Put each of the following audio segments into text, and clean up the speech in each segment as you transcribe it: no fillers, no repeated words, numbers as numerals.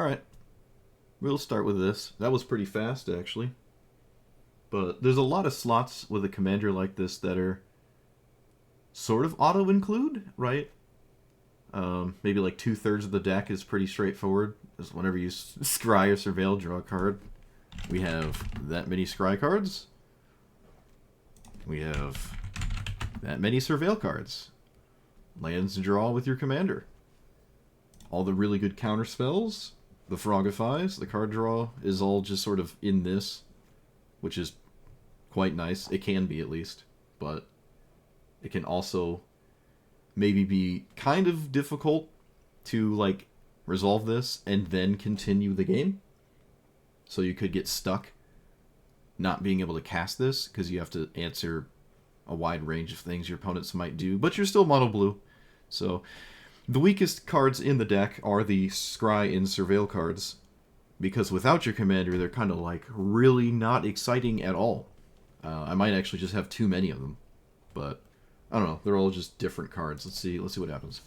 Alright, we'll start with this. That was pretty fast, actually. But there's a lot of slots with a commander like this that are sort of auto-include, right? Maybe like 2/3 of the deck is pretty straightforward. Just whenever you scry or surveil, draw a card. We have that many scry cards. We have that many surveil cards. Lands to draw with your commander. All the really good counter spells. The Frogifies, the card draw, is all just sort of in this, which is quite nice. It can be, at least. But it can also maybe be kind of difficult to, like, resolve this and then continue the game. So you could get stuck not being able to cast this because you have to answer a wide range of things your opponents might do. But you're still mono blue. So the weakest cards in the deck are the Scry and Surveil cards, because without your commander, they're kind of like really not exciting at all. I might actually just have too many of them, but I don't know. They're all just different cards. Let's see what happens.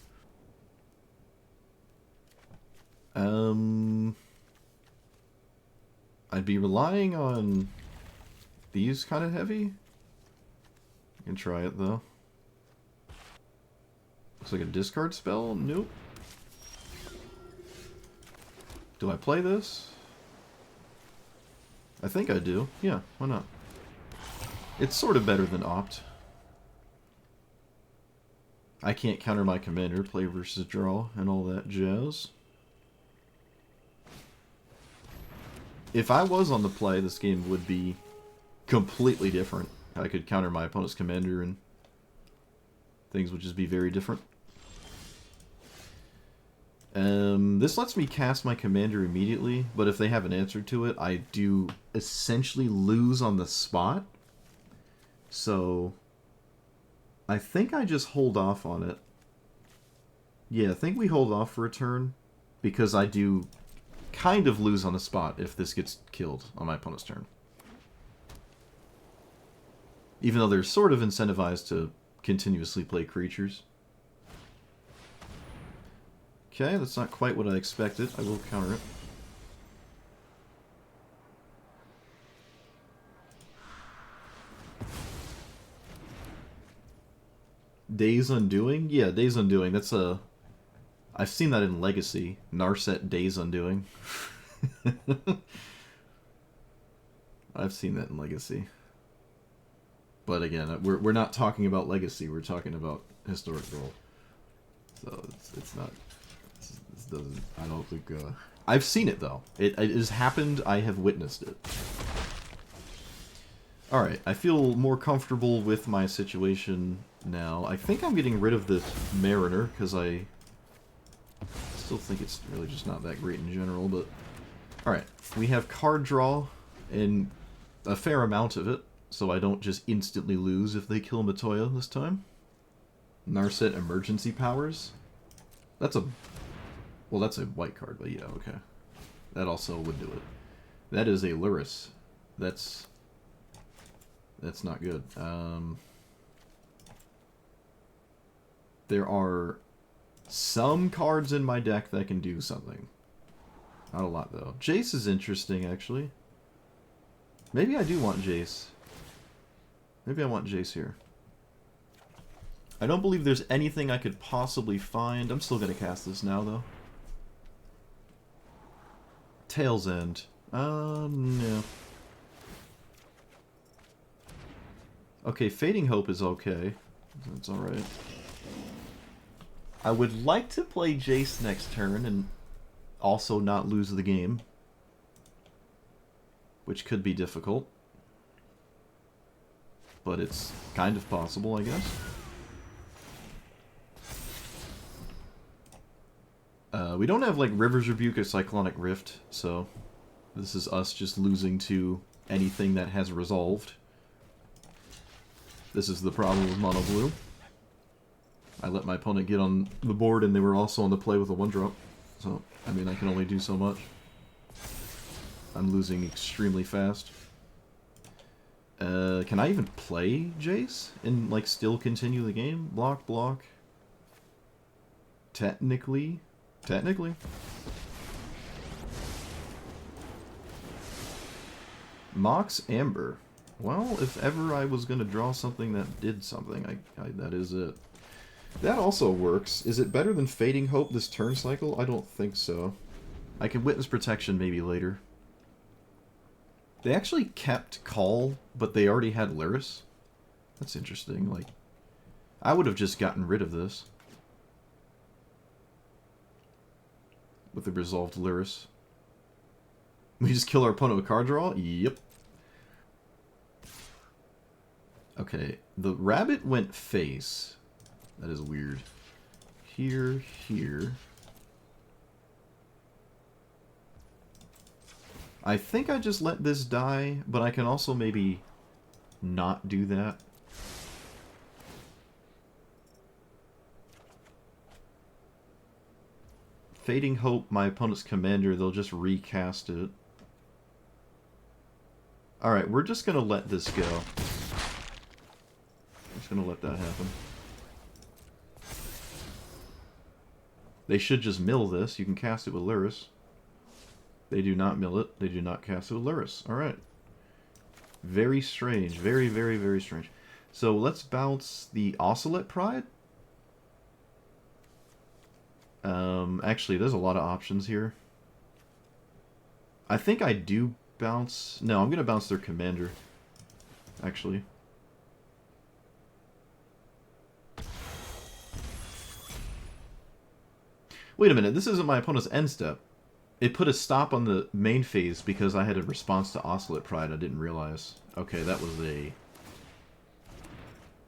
I'd be relying on these kind of heavy. I can try it though. Looks like a discard spell? Nope. Do I play this? I think I do. Yeah, why not? It's sort of better than Opt. I can't counter my commander, play versus draw, and all that jazz. If I was on the play, this game would be completely different. I could counter my opponent's commander and things would just be very different. This lets me cast my commander immediately, but if they have an answer to it, I do essentially lose on the spot. So I think I just hold off on it. Yeah, I think we hold off for a turn, because I do kind of lose on the spot if this gets killed on my opponent's turn. Even though they're sort of incentivized to continuously play creatures. Okay, that's not quite what I expected. I will counter it. Days Undoing? Yeah, Days Undoing. That's a... I've seen that in Legacy. Narset Days Undoing. I've seen that in Legacy. But again, we're not talking about Legacy. We're talking about Historic Brawl. So it's not... This doesn't... I don't think... I've seen it, though. It has happened. I have witnessed it. Alright, I feel more comfortable with my situation now. I think I'm getting rid of the Mariner, because I still think it's really just not that great in general, but... Alright, we have card draw, and a fair amount of it, so I don't just instantly lose if they kill Matoya this time. Narset Emergency Powers. That's a... Well, that's a white card, but yeah, okay. That also would do it. That is a Luris. That's not good. There are some cards in my deck that can do something. Not a lot, though. Jace is interesting, actually. Maybe I do want Jace. Maybe I want Jace here. I don't believe there's anything I could possibly find. I'm still going to cast this now, though. Tail's End. No. Okay, Fading Hope is okay. That's alright. I would like to play Jace next turn and also not lose the game, which could be difficult. But it's kind of possible, I guess. We don't have, like, River's Rebuke or Cyclonic Rift, so this is us just losing to anything that has resolved. This is the problem with Mono Blue. I let my opponent get on the board and they were also on the play with a 1-drop. So, I mean, I can only do so much. I'm losing extremely fast. Can I even play Jace and, like, still continue the game? Block, block. Technically. Mox Amber. Well, if ever I was going to draw something that did something, that is it. That also works. Is it better than Fading Hope this turn cycle? I don't think so. I can Witness Protection maybe later. They actually kept Call, but they already had Lyris. That's interesting. Like, I would have just gotten rid of this with the Resolved Lyris. We just kill our opponent with card draw? Yep. Okay, the rabbit went face. That is weird. Here, here. I think I just let this die, but I can also maybe not do that. Fading Hope, my opponent's commander, they'll just recast it. Alright, we're just going to let this go. I'm just going to let that happen. They should just mill this. You can cast it with Lyris. They do not mill it. They do not cast it with Lyris. Alright. Very strange. Very, very, very strange. So let's bounce the Oscillate Pride. Actually, there's a lot of options here. I think I do bounce... No, I'm going to bounce their commander. Actually. Wait a minute, this isn't my opponent's end step. It put a stop on the main phase because I had a response to Oscillate Pride I didn't realize. Okay, that was a...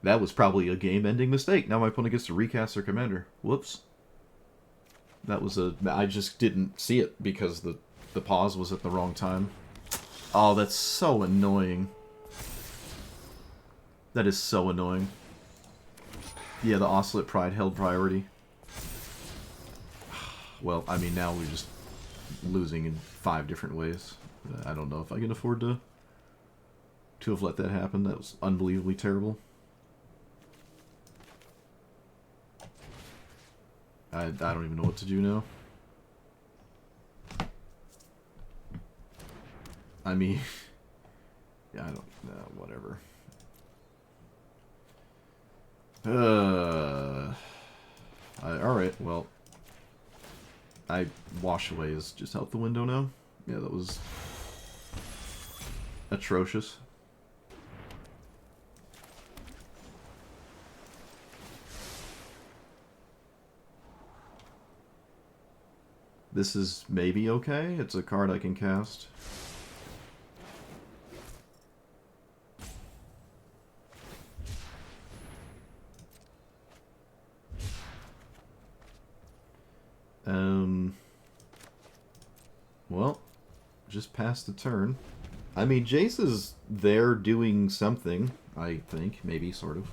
That was probably a game-ending mistake. Now my opponent gets to recast their commander. Whoops. That was a... I just didn't see it because the pause was at the wrong time. Oh, that's so annoying. That is so annoying. Yeah, the Oscillate Pride held priority. Well, I mean, now we're just losing in 5 different ways. I don't know if I can afford to have let that happen. That was unbelievably terrible. I don't even know what to do now. I mean, yeah, I don't know, whatever. Alright, well, I wash away is just out the window now. Yeah, that was atrocious. This is maybe okay. It's a card I can cast. Well, just past the turn. I mean, Jace is there doing something, I think. Maybe, sort of.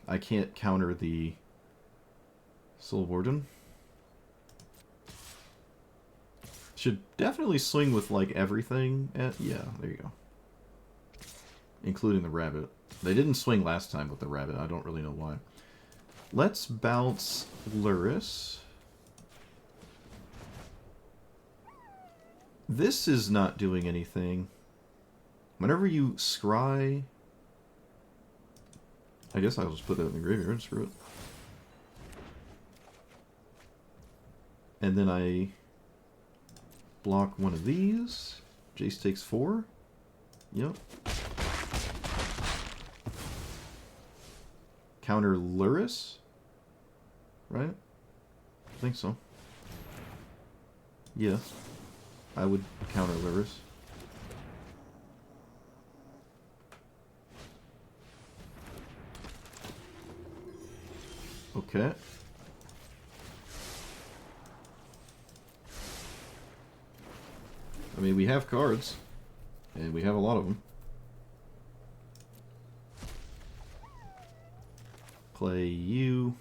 I can't counter the Soul Warden. Should definitely swing with, like, everything. Yeah, there you go. Including the rabbit. They didn't swing last time with the rabbit. I don't really know why. Let's bounce Lyris. This is not doing anything. Whenever you scry... I guess I'll just put that in the graveyard. Screw it. And then I block one of these. Jace takes 4. Yep. Counter Lyris? Right? I think so. Yeah. I would counter Lyris. Okay. I mean, we have cards. And we have a lot of them. Play you.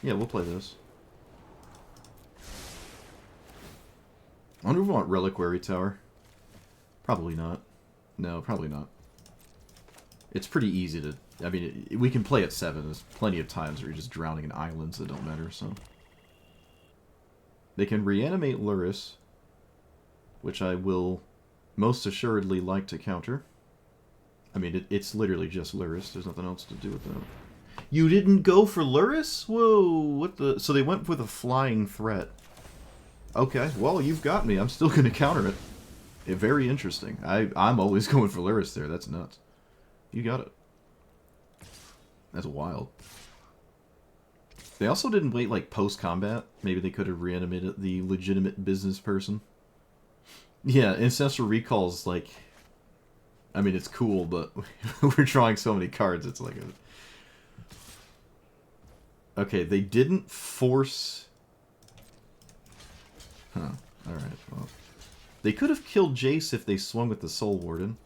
Yeah, we'll play this. I wonder if we want Reliquary Tower. Probably not. No, probably not. It's pretty easy to... I mean, we can play at 7. There's plenty of times where you're just drowning in islands that don't matter, so... They can reanimate Luris, which I will most assuredly like to counter. I mean, it's literally just Luris. There's nothing else to do with that. You didn't go for Luris? Whoa, what the... So they went with a flying threat. Okay, well, you've got me. I'm still going to counter it. Very interesting. I'm always going for Luris there. That's nuts. You got it. That's wild. They also didn't wait, like, post-combat. Maybe they could have reanimated the legitimate business person. Yeah, Ancestral Recall's, like... I mean, it's cool, but we're drawing so many cards, it's like a... Okay, they didn't force... Huh. Alright, well... They could have killed Jace if they swung with the Soul Warden.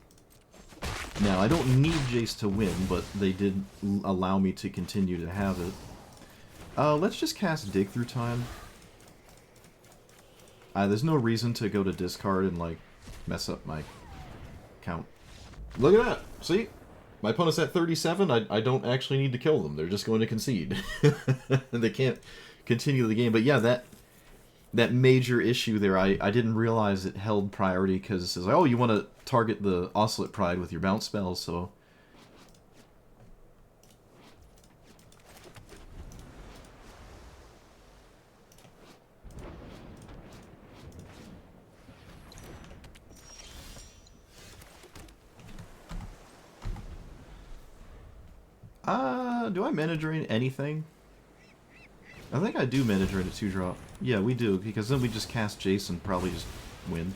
Now, I don't need Jace to win, but they did allow me to continue to have it. Let's just cast Dig Through Time. There's no reason to go to discard and, like, mess up my count. Look at that! See? My opponent's at 37, I don't actually need to kill them. They're just going to concede. They can't continue the game. But yeah, that major issue there, I didn't realize it held priority because it says, oh, you want to target the Oscillate Pride with your bounce spells, so... Do I mana drain anything? I think I do mana drain a 2-drop. Yeah, we do, because then we just cast Jace and probably just win.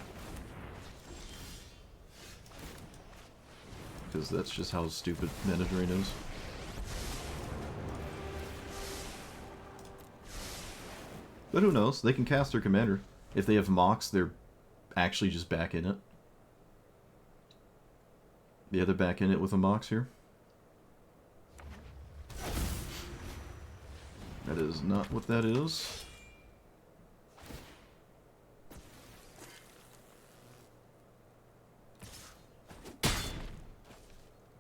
Because that's just how stupid mana drain is. But who knows? They can cast their commander. If they have Mox, they're actually just back in it. Yeah, they're back in it with a Mox here. That is not what that is.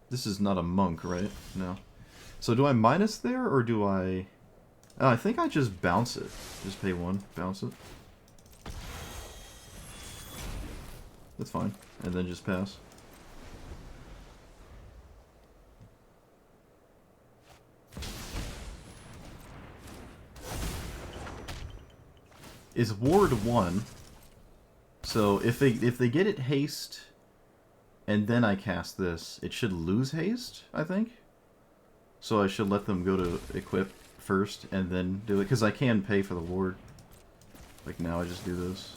This is not a monk, right? No. So do I minus there, or do I... Oh, I think I just bounce it. Just pay 1, bounce it. That's fine. And then just pass. Is Ward 1. So if they get it haste and then I cast this, it should lose haste, I think. So I should let them go to equip first and then do it, because I can pay for the ward. Like now I just do this.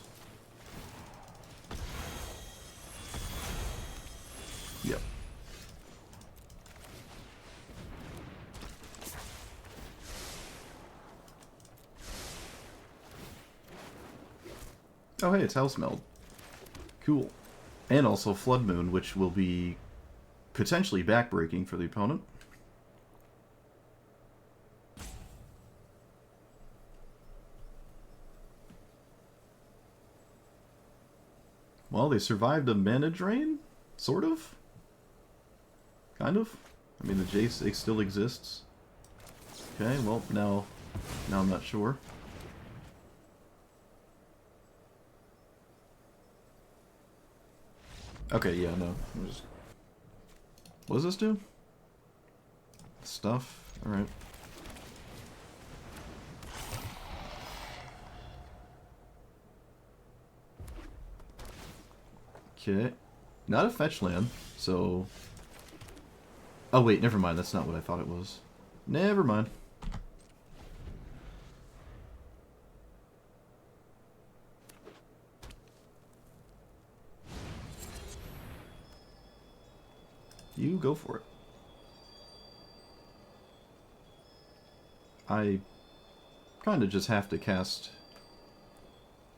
Yep. Oh hey, it's House Meld. Cool. And also Flood Moon, which will be potentially backbreaking for the opponent. Well, they survived a mana drain? Sort of? Kind of? I mean, the Jace still exists. Okay, well, now I'm not sure. Okay, yeah, no. What does this do? Stuff? Alright. Okay. Not a fetch land, so... Oh wait, never mind, that's not what I thought it was. Never mind. You go for it. I kind of just have to cast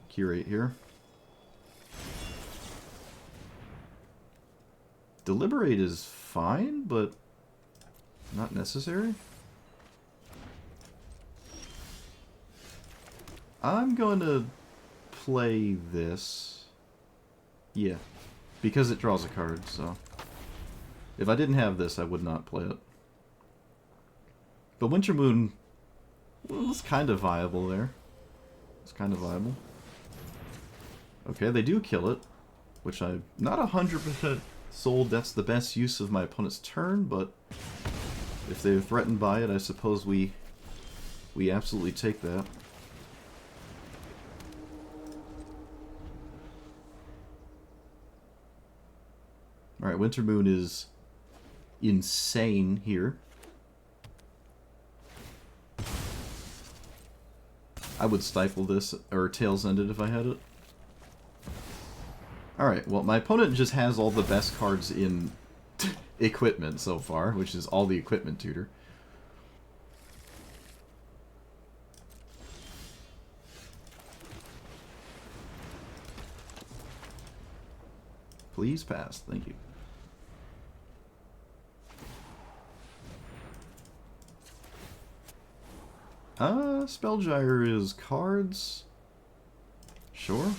Curate here. Deliberate is fine, but not necessary. I'm going to play this. Yeah, because it draws a card, so... If I didn't have this, I would not play it. But Winter Moon was kind of viable there. It's kind of viable. Okay, they do kill it, which I'm not 100% sold that's the best use of my opponent's turn, but if they're threatened by it, I suppose we absolutely take that. Alright, Winter Moon is insane here. I would stifle this, or Tails End it if I had it. Alright, well, my opponent just has all the best cards in equipment so far, which is all the equipment tutor. Please pass, thank you. Spellgyre is cards. Sure.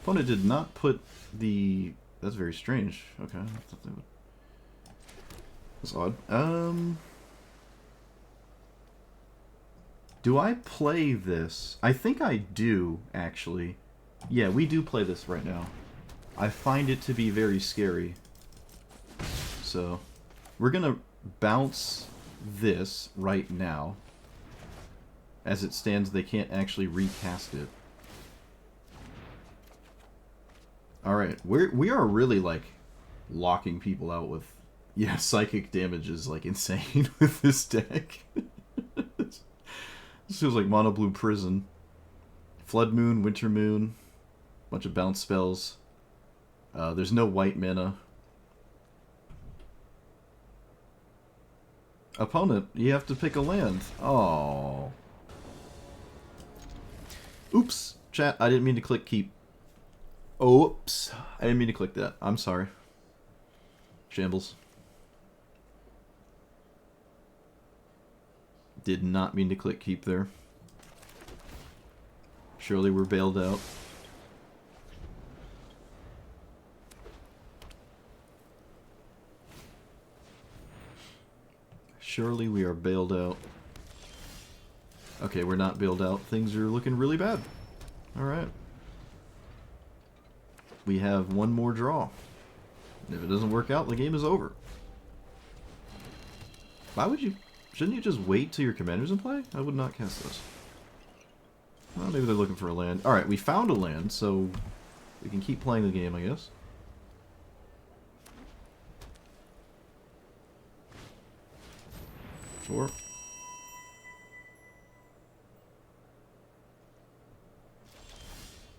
Opponent did not put the... That's very strange. Okay, I thought they would... That's odd. Do I play this? I think I do, actually. Yeah, we do play this right now. I find it to be very scary. So, we're gonna bounce this right now. As it stands, they can't actually recast it. Alright, we are really, like, locking people out with... Yeah, psychic damage is, like, insane with this deck. This feels like Mono Blue Prison. Flood Moon, Winter Moon, bunch of bounce spells. There's no white mana. Opponent, you have to pick a land. Oh. Oops, chat, I didn't mean to click keep. Oops, I didn't mean to click that. I'm sorry. Shambles. Did not mean to click keep there. Surely we're bailed out. Surely we are bailed out. Okay, we're not bailed out. Things are looking really bad. Alright. We have one more draw. If it doesn't work out, the game is over. Why would you... Shouldn't you just wait till your commander's in play? I would not cast this. Well, maybe they're looking for a land. Alright, we found a land, so we can keep playing the game, I guess. Sure.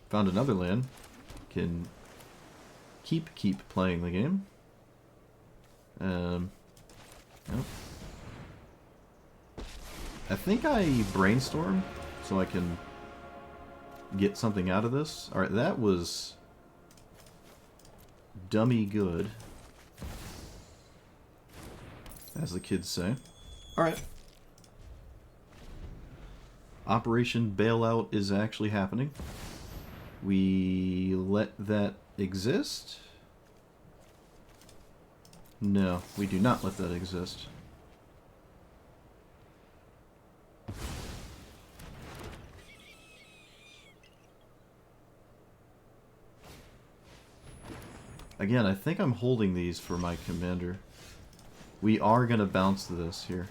Found another land. Can keep playing the game. Nope. I think I brainstorm so I can get something out of this. Alright, that was dummy good, as the kids say. Alright. Operation Bailout is actually happening. We let that exist? No, we do not let that exist. Again, I think I'm holding these for my commander. We are going to bounce this here.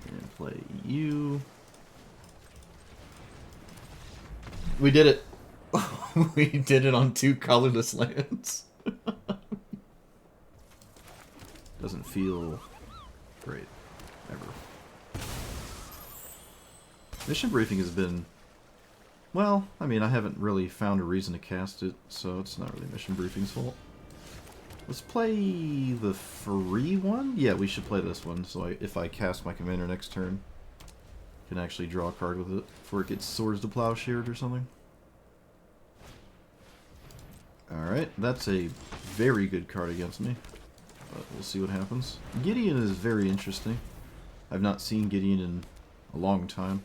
And play you. We did it! We did it on 2 colorless lands. Doesn't feel great. Ever. Mission Briefing has been... Well, I mean, I haven't really found a reason to cast it, so it's not really Mission Briefing's fault. Let's play the free one? Yeah, we should play this one, so if I cast my commander next turn, I can actually draw a card with it before it gets Swords to Plowshared or something. Alright, that's a very good card against me, but we'll see what happens. Gideon is very interesting. I've not seen Gideon in a long time.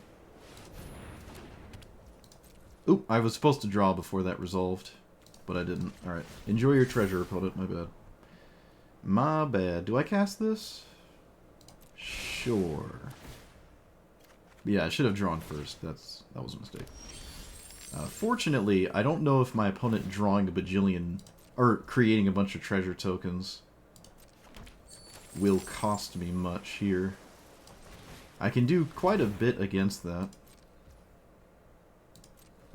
Oop, I was supposed to draw before that resolved, but I didn't. Alright. Enjoy your treasure, opponent. My bad. My bad. Do I cast this? Sure. Yeah, I should have drawn first. That was a mistake. Fortunately, I don't know if my opponent drawing a bajillion, or creating a bunch of treasure tokens will cost me much here. I can do quite a bit against that.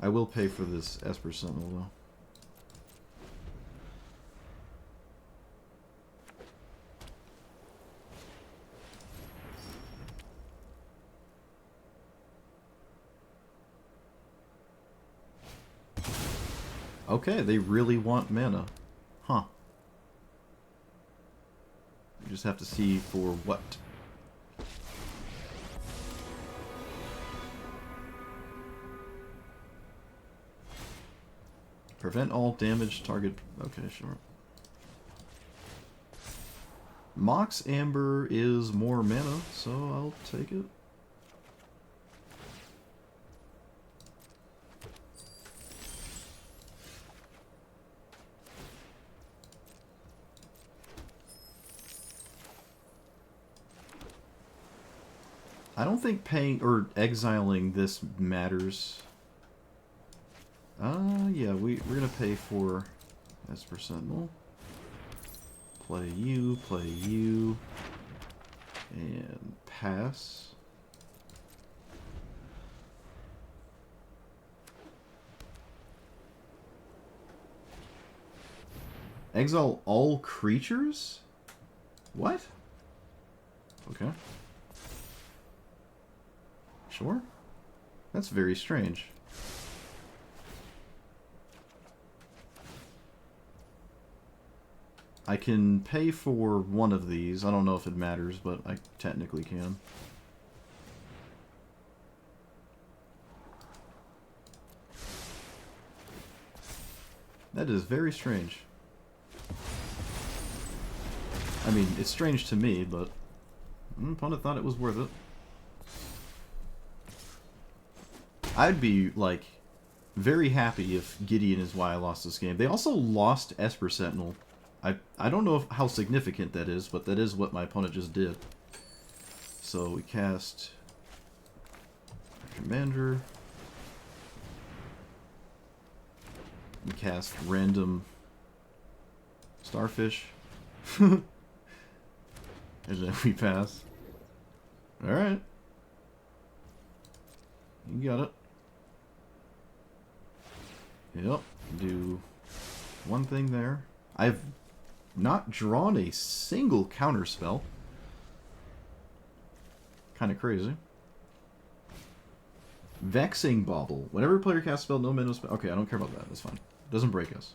I will pay for this Esper Sentinel, though. Okay, they really want mana. Huh. You just have to see for what. Prevent all damage target... Okay, sure. Mox Amber is more mana, so I'll take it. I don't think paying or exiling this matters. Yeah, we're gonna pay for Esper Sentinel. Play you, and pass. Exile all creatures? What? Okay. Sure. That's very strange. I can pay for one of these. I don't know if it matters, but I technically can. That is very strange. I mean, it's strange to me, but opponent thought it was worth it. I'd be, like, very happy if Gideon is why I lost this game. They also lost Esper Sentinel. I don't know how significant that is, but that is what my opponent just did. So we cast Commander. We cast random Starfish. And then we pass. Alright. You got it. Yep. Do one thing there. I've not drawn a single counterspell. Kind of crazy. Vexing Bauble. Whenever player casts a spell, no mana spell. Okay, I don't care about that. That's fine. Doesn't break us.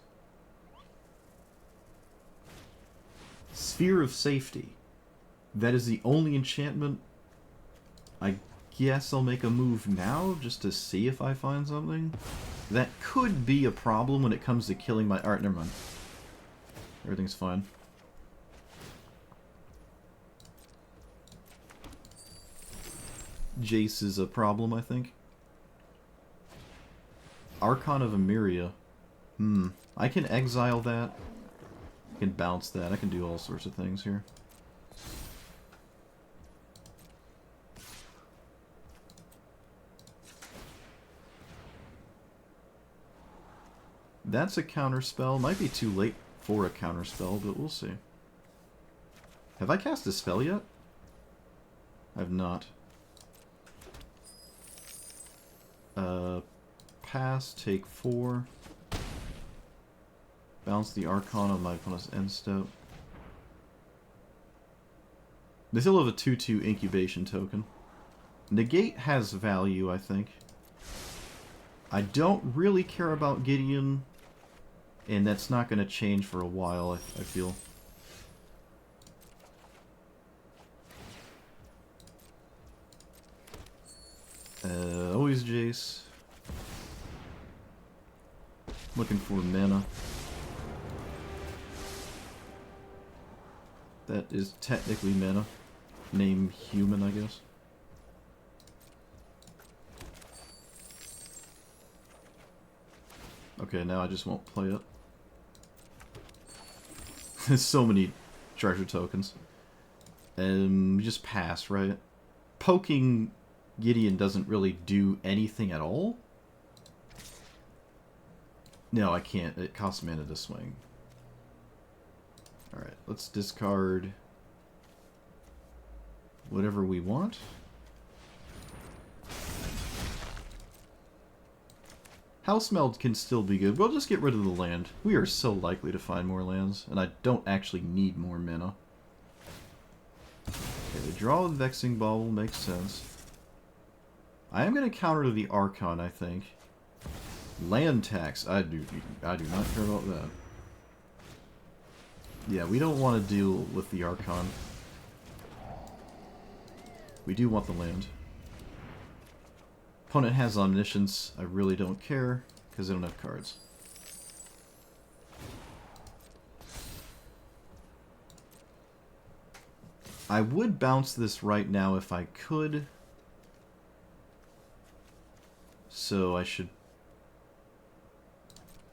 Sphere of Safety. That is the only enchantment. I guess I'll make a move now just to see if I find something. That could be a problem when it comes to killing my... Alright, never mind. Everything's fine. Jace is a problem, I think. Archon of Emeria. I can exile that. I can bounce that. I can do all sorts of things here. That's a counterspell. Might be too late for a counterspell, but we'll see. Have I cast a spell yet? I've not. Pass, take 4. Bounce the Archon on my opponent's end step. They still have a 2/2 incubation token. Negate has value, I think. I don't really care about Gideon, and that's not going to change for a while, I feel. Always Jace. Looking for mana. That is technically mana. Name human, I guess. Okay, now I just won't play it. There's so many treasure tokens. Just pass, right? Poking Gideon doesn't really do anything at all? No, I can't. It costs mana to swing. Alright, let's discard whatever we want. House Meld can still be good. We'll just get rid of the land. We are so likely to find more lands, and I don't actually need more mana. Okay, the draw with Vexing Bauble makes sense. I am going to counter the Archon, I think. Land tax. I do not care about that. Yeah, we don't want to deal with the Archon. We do want the land. Opponent has Omniscience. I really don't care, because they don't have cards. I would bounce this right now if I could. So I should...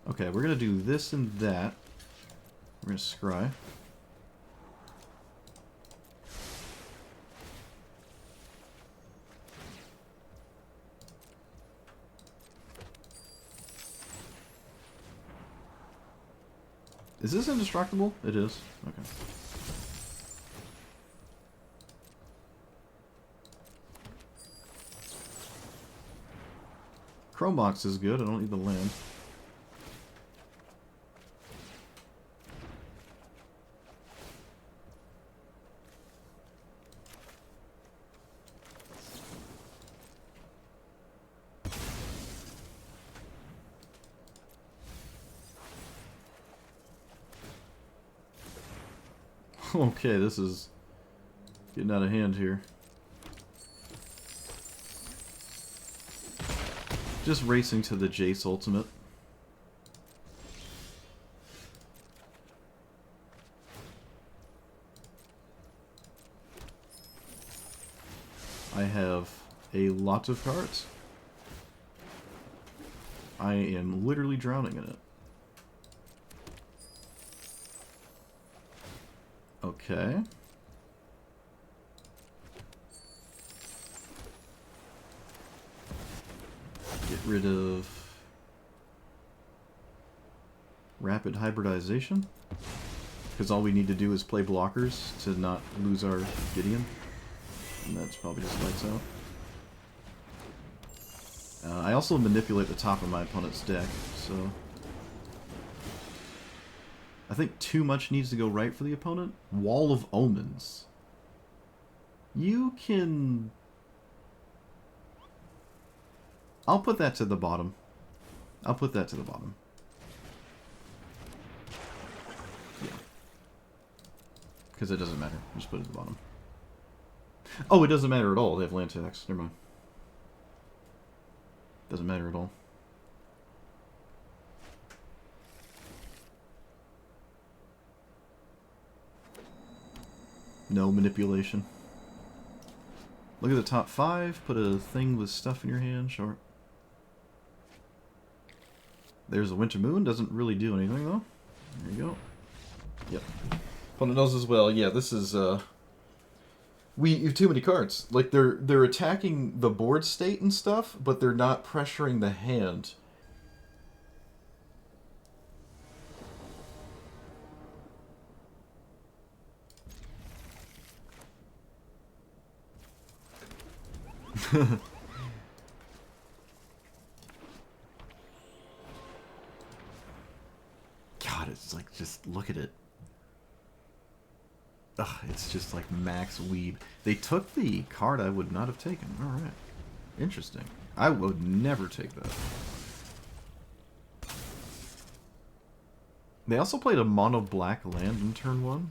Okay, we're going to do this and that. We're going to scry. Is this indestructible? It is. Okay. Chrome Box is good. I don't need the land. Okay, this is getting out of hand here. Just racing to the Jace ultimate. I have a lot of cards. I am literally drowning in it. Okay. Get rid of rapid hybridization, because all we need to do is play blockers to not lose our Gideon, and that's probably just lights out. I also manipulate the top of my opponent's deck, so I think too much needs to go right for the opponent. Wall of Omens. You can... I'll put that to the bottom. I'll put that to the bottom. Yeah. Because it doesn't matter. Just put it at the bottom. Oh, it doesn't matter at all. They have land tax. Never mind. Doesn't matter at all. No manipulation. Look at the top 5. Put a thing with stuff in your hand. Sure. There's a Winter Moon. Doesn't really do anything, though. There you go. Yep. Opponent knows as well. Yeah, this is, you have too many cards. Like, they're attacking the board state and stuff, but they're not pressuring the hand. God, it's like, just look at it. Ugh, it's just like max weeb. They took the card I would not have taken. Alright. Interesting. I would never take that. They also played a mono black land in turn 1.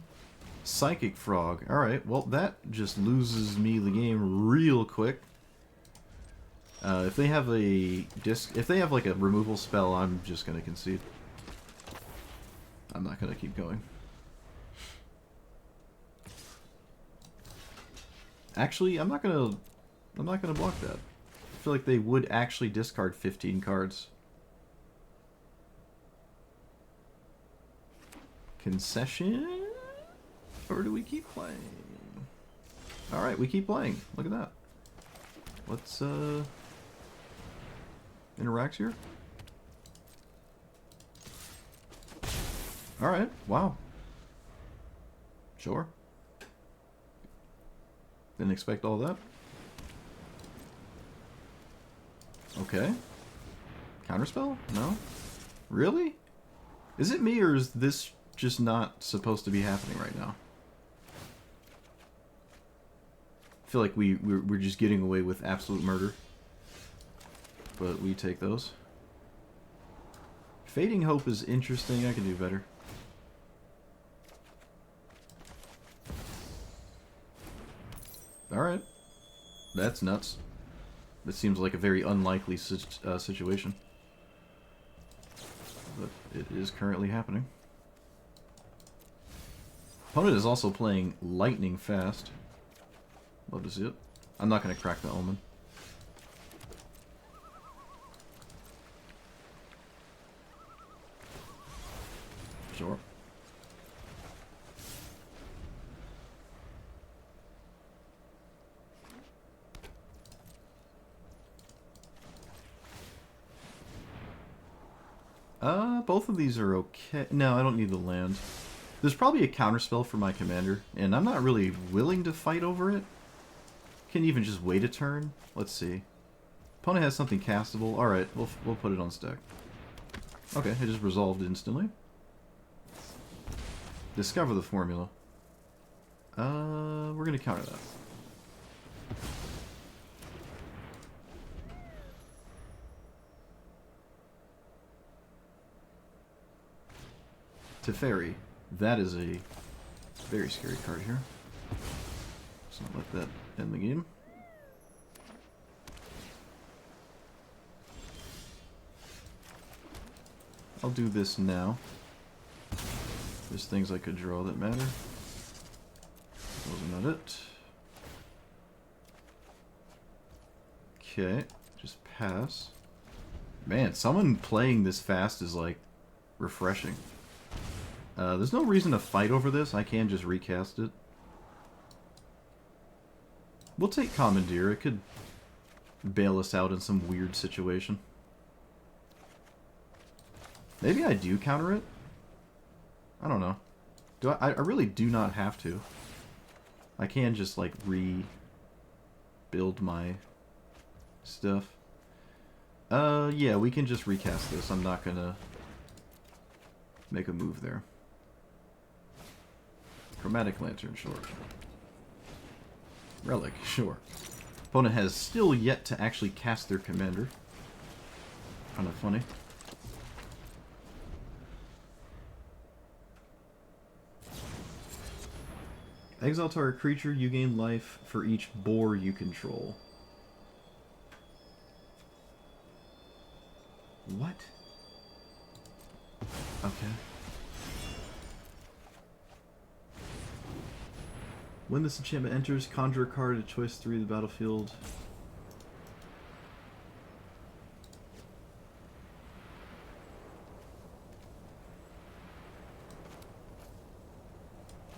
Psychic Frog. Alright, well that just loses me the game real quick. If they have if they have like a removal spell, I'm just gonna concede. I'm not gonna keep going. Actually, I'm not gonna block that. I feel like they would actually discard 15 cards. Concession? Or do we keep playing? Alright, we keep playing. Look at that. Let's, interact here. Alright, wow. Sure. Didn't expect all that. Okay. Counterspell? No? Really? Is it me, or is this just not supposed to be happening right now? I feel like we're just getting away with absolute murder. But we take those. Fading Hope is interesting. I can do better. Alright. That's nuts. This seems like a very unlikely situation. But it is currently happening. Opponent is also playing lightning fast. Love to see it. I'm not going to crack the Omen. Sure. Both of these are okay. No, I don't need the land. There's probably a counterspell for my commander, and I'm not really willing to fight over it. Can even just wait a turn. Let's see. Opponent has something castable. Alright, we'll put it on stack. Okay, it just resolved instantly. Discover the formula. We're gonna counter that. Teferi. That is a very scary card here. Let's not let that end the game. I'll do this now. There's things I could draw that matter. Those are not it. Okay, just pass. Man, someone playing this fast is like refreshing. There's no reason to fight over this. I can just recast it. We'll take Commandeer. It could bail us out in some weird situation. Maybe I do counter it? I don't know. Do I really do not have to. I can just, like, rebuild my stuff. Yeah, we can just recast this. I'm not gonna make a move there. Chromatic Lantern, sure. Relic, sure. Opponent has still yet to actually cast their commander. Kind of funny. Exile target creature, you gain life for each boar you control. What? Okay. When this enchantment enters, conjure a card at choice 3 of the battlefield.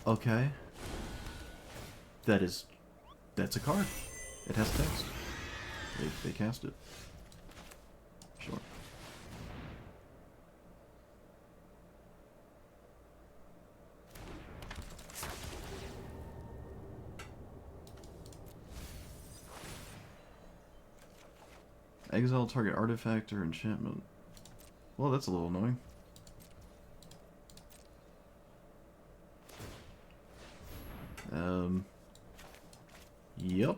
Okay. That's a card. It has text. They cast it. Sure. Exile target artifact or enchantment. Well, that's a little annoying. Yep.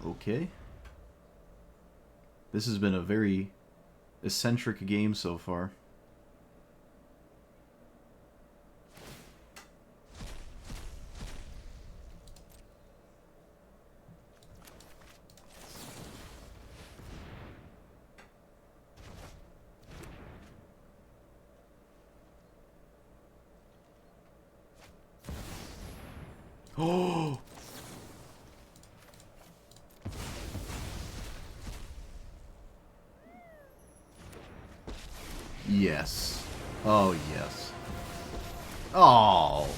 Okay. This has been a very eccentric game so far. Oh! Yes. Oh, yes. Oh.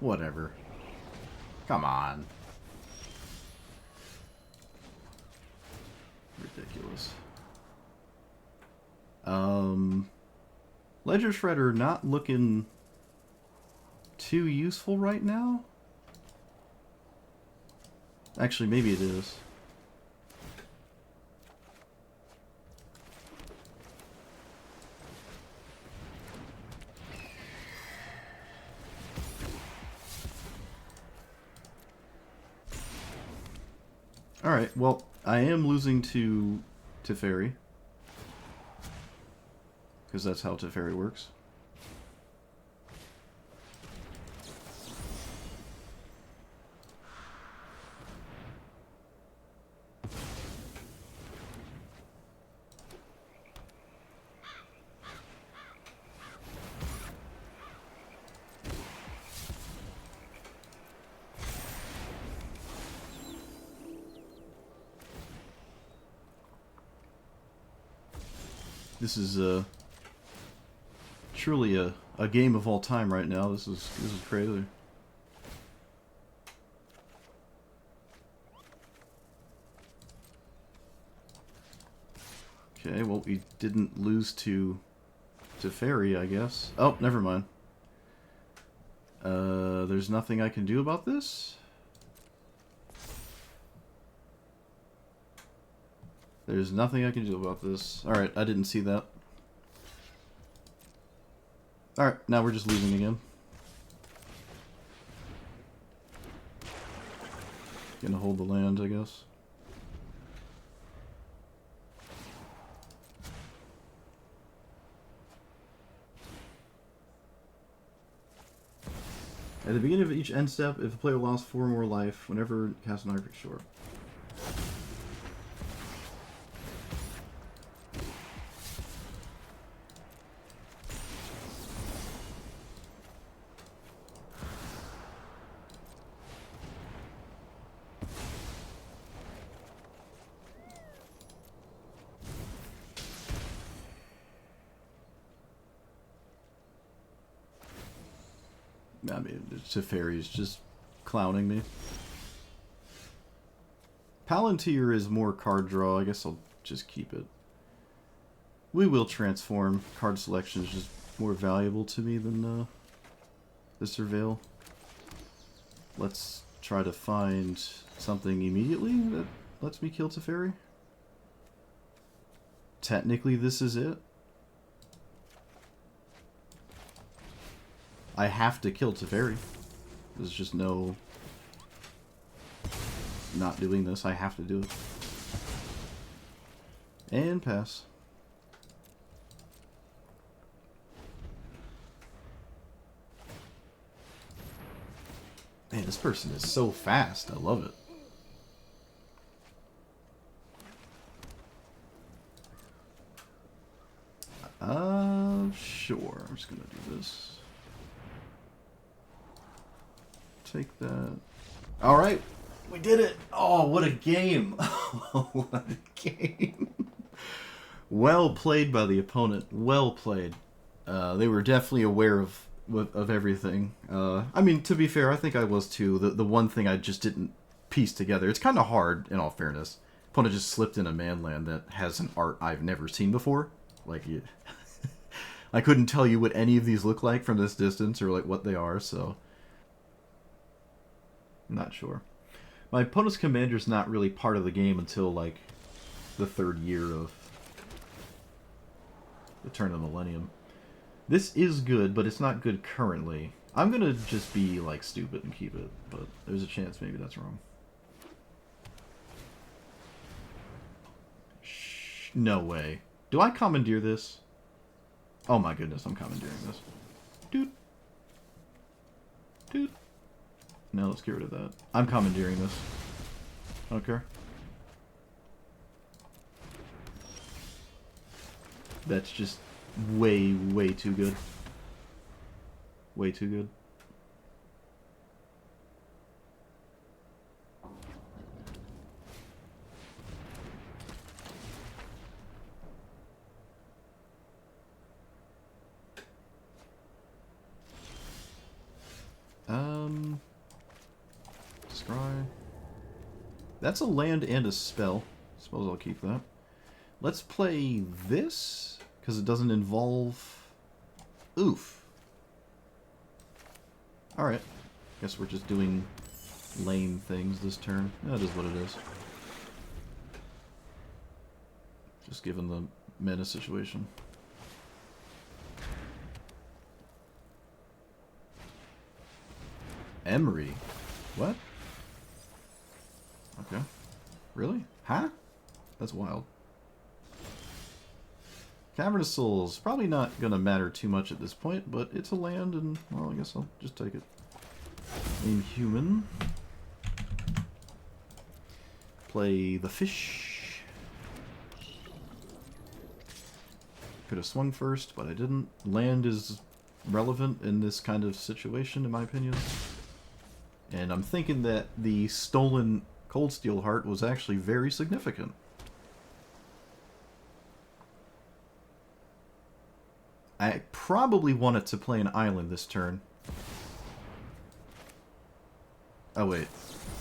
Whatever. Come on. Ridiculous. Ledger Shredder not looking too useful right now? Actually, maybe it is. Alright, well, I am losing to Teferi. Because that's how Teferi works. This is truly a game of all time right now. This is crazy. Okay, well, we didn't lose to Fairy, I guess. Oh, never mind. There's nothing I can do about this? There's nothing I can do about this. Alright, I didn't see that. Alright, now we're just losing again. Gonna hold the land, I guess. At the beginning of each end step, if a player lost 4 more life, whenever cast an Archon, sure. I mean, Teferi's just clowning me. Palantir is more card draw. I guess I'll just keep it. We will transform. Card selection is just more valuable to me than the Surveil. Let's try to find something immediately that lets me kill Teferi. Technically, this is it. I have to kill Teferi. There's just no not doing this. I have to do it. And pass. Man, this person is so fast. I love it. Sure. I'm just gonna do this. Take that. All right, we did it. Oh, what a game. What a game. Well played by the opponent. Well played. They were definitely aware of everything. I mean, to be fair, I think I was too. The one thing I just didn't piece together, it's kind of hard, in all fairness. Opponent just slipped in a manland that has an art I've never seen before. Like, I couldn't tell you what any of these look like from this distance, or like what they are, so I'm not sure. My opponent's commander's not really part of the game until, like, the 3rd year of the Turn of the Millennium. This is good, but it's not good currently. I'm gonna just be, like, stupid and keep it, but there's a chance maybe that's wrong. Shh, no way. Do I commandeer this? Oh my goodness, I'm commandeering this. Dude. Dude. No, let's get rid of that. I'm commandeering this. I don't care. That's just way, way too good. Way too good. Scry. That's a land and a spell. Suppose I'll keep that. Let's play this, because it doesn't involve... Oof. Alright. Guess we're just doing lame things this turn. That is what it is. Just given the meta situation. Emery. What? Okay. Really? Huh? That's wild. Cavernous Souls. Probably not gonna matter too much at this point, but it's a land and, well, I guess I'll just take it. Inhuman. Play the fish. Could have swung first, but I didn't. Land is relevant in this kind of situation, in my opinion. And I'm thinking that the stolen Cold Steel Heart was actually very significant. I probably wanted to play an island this turn. Oh wait,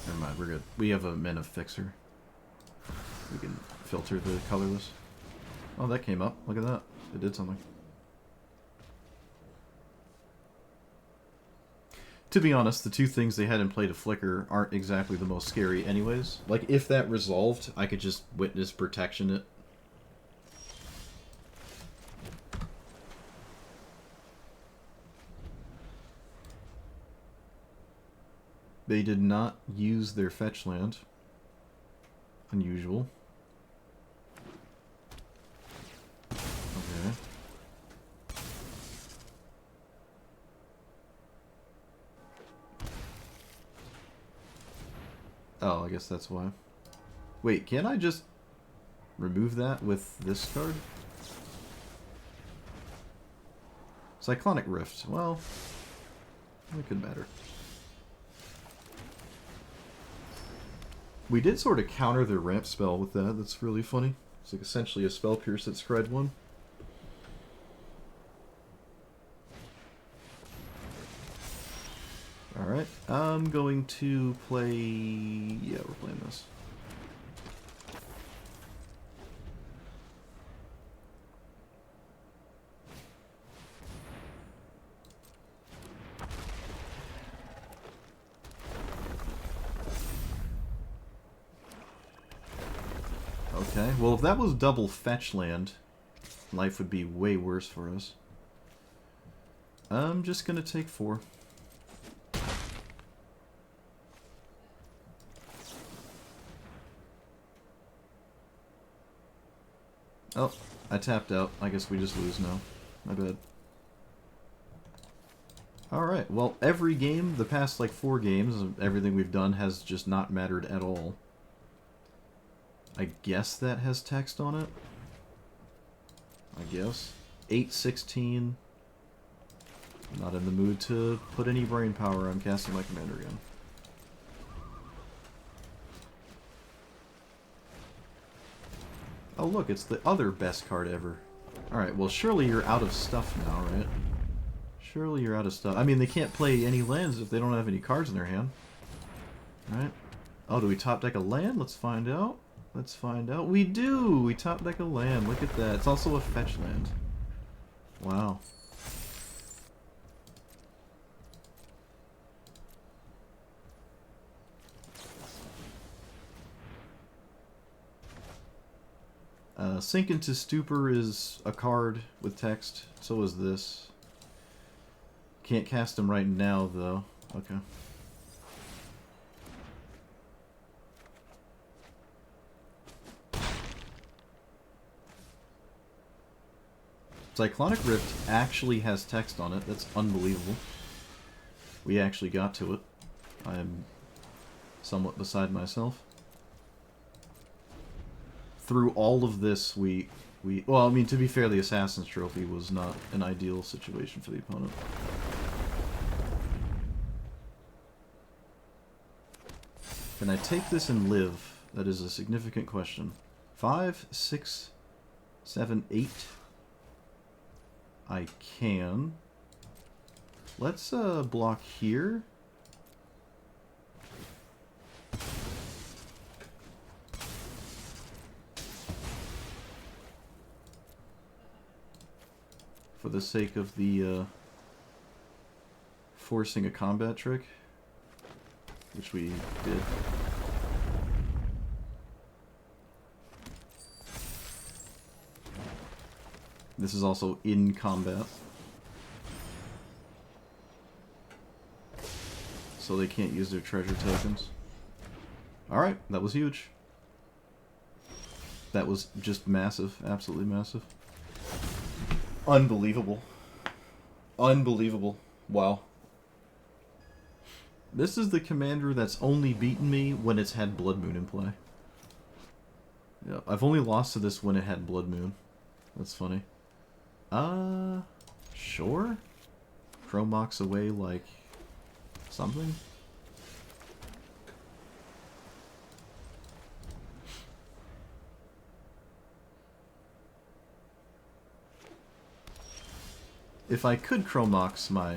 never mind, we're good. We have a mana fixer. We can filter the colorless. Oh, that came up. Look at that. It did something. To be honest, the two things they had in play to flicker aren't exactly the most scary anyways. Like, if that resolved, I could just Witness Protection it. They did not use their fetch land. Unusual. Okay. Oh, I guess that's why. Wait, can't I just remove that with this card? Cyclonic Rift. Well, it could matter. We did sort of counter their ramp spell with that. That's really funny. It's like essentially a spell pierce that scryed one. Alright, I'm going to play... Yeah, we're playing this. Okay, well if that was double fetch land, life would be way worse for us. I'm just gonna take 4. Oh, I tapped out. I guess we just lose now. My bad. Alright, well, every game, the past, like, 4 games, everything we've done has just not mattered at all. I guess that has text on it? I guess. 8-16. Not in the mood to put any brain power. I'm casting my commander again. Oh look, it's the other best card ever. Alright, well surely you're out of stuff now, right? Surely you're out of stuff. I mean, they can't play any lands if they don't have any cards in their hand. Right? Oh, do we top deck a land? Let's find out. Let's find out. We do! We top deck a land. Look at that. It's also a fetch land. Wow. Sink into Stupor is a card with text. So is this. Can't cast them right now, though. Okay. Cyclonic Rift actually has text on it. That's unbelievable. We actually got to it. I am somewhat beside myself. Through all of this, well, I mean, to be fair, the Assassin's Trophy was not an ideal situation for the opponent. Can I take this and live? That is a significant question. 5, 6, 7, 8. I can. Let's block here. for the sake of the forcing a combat trick, which we did. This is also in combat, so they can't use their treasure tokens. Alright, that was huge. That was just massive, absolutely massive. Unbelievable. Unbelievable. Wow. This is the commander that's only beaten me when it's had Blood Moon in play. Yeah, I've only lost to this when it had Blood Moon. That's funny. Sure? Chromox away like something? If I could Chromox my...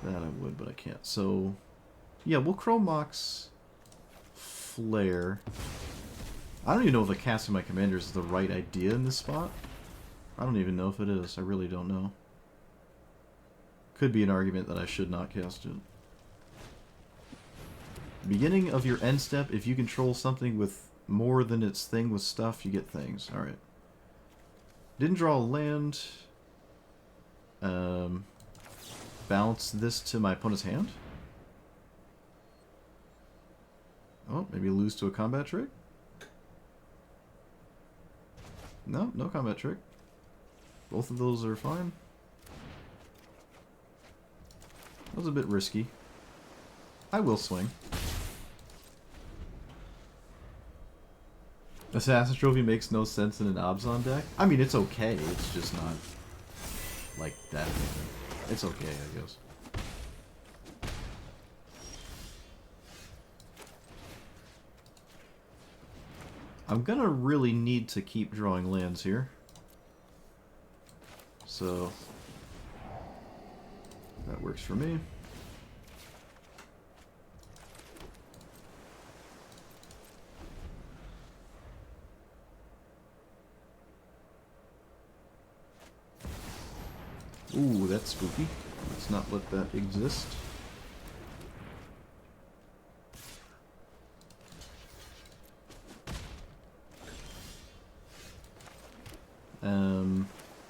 That I would, but I can't. So, yeah, we'll Chromox Flare. I don't even know if casting my commanders is the right idea in this spot. I don't even know if it is. I really don't know. Could be an argument that I should not cast it. Beginning of your end step, if you control something with more than its thing with stuff, you get things. Alright. Didn't draw a land. Bounce this to my opponent's hand. Oh, maybe lose to a combat trick? No, no combat trick. Both of those are fine. That was a bit risky. I will swing. Assassin's Trophy makes no sense in an Abzan deck. I mean, it's okay. It's just not like that. It's okay, I guess. I'm gonna really need to keep drawing lands here. So that works for me. Ooh, that's spooky. Let's not let that exist.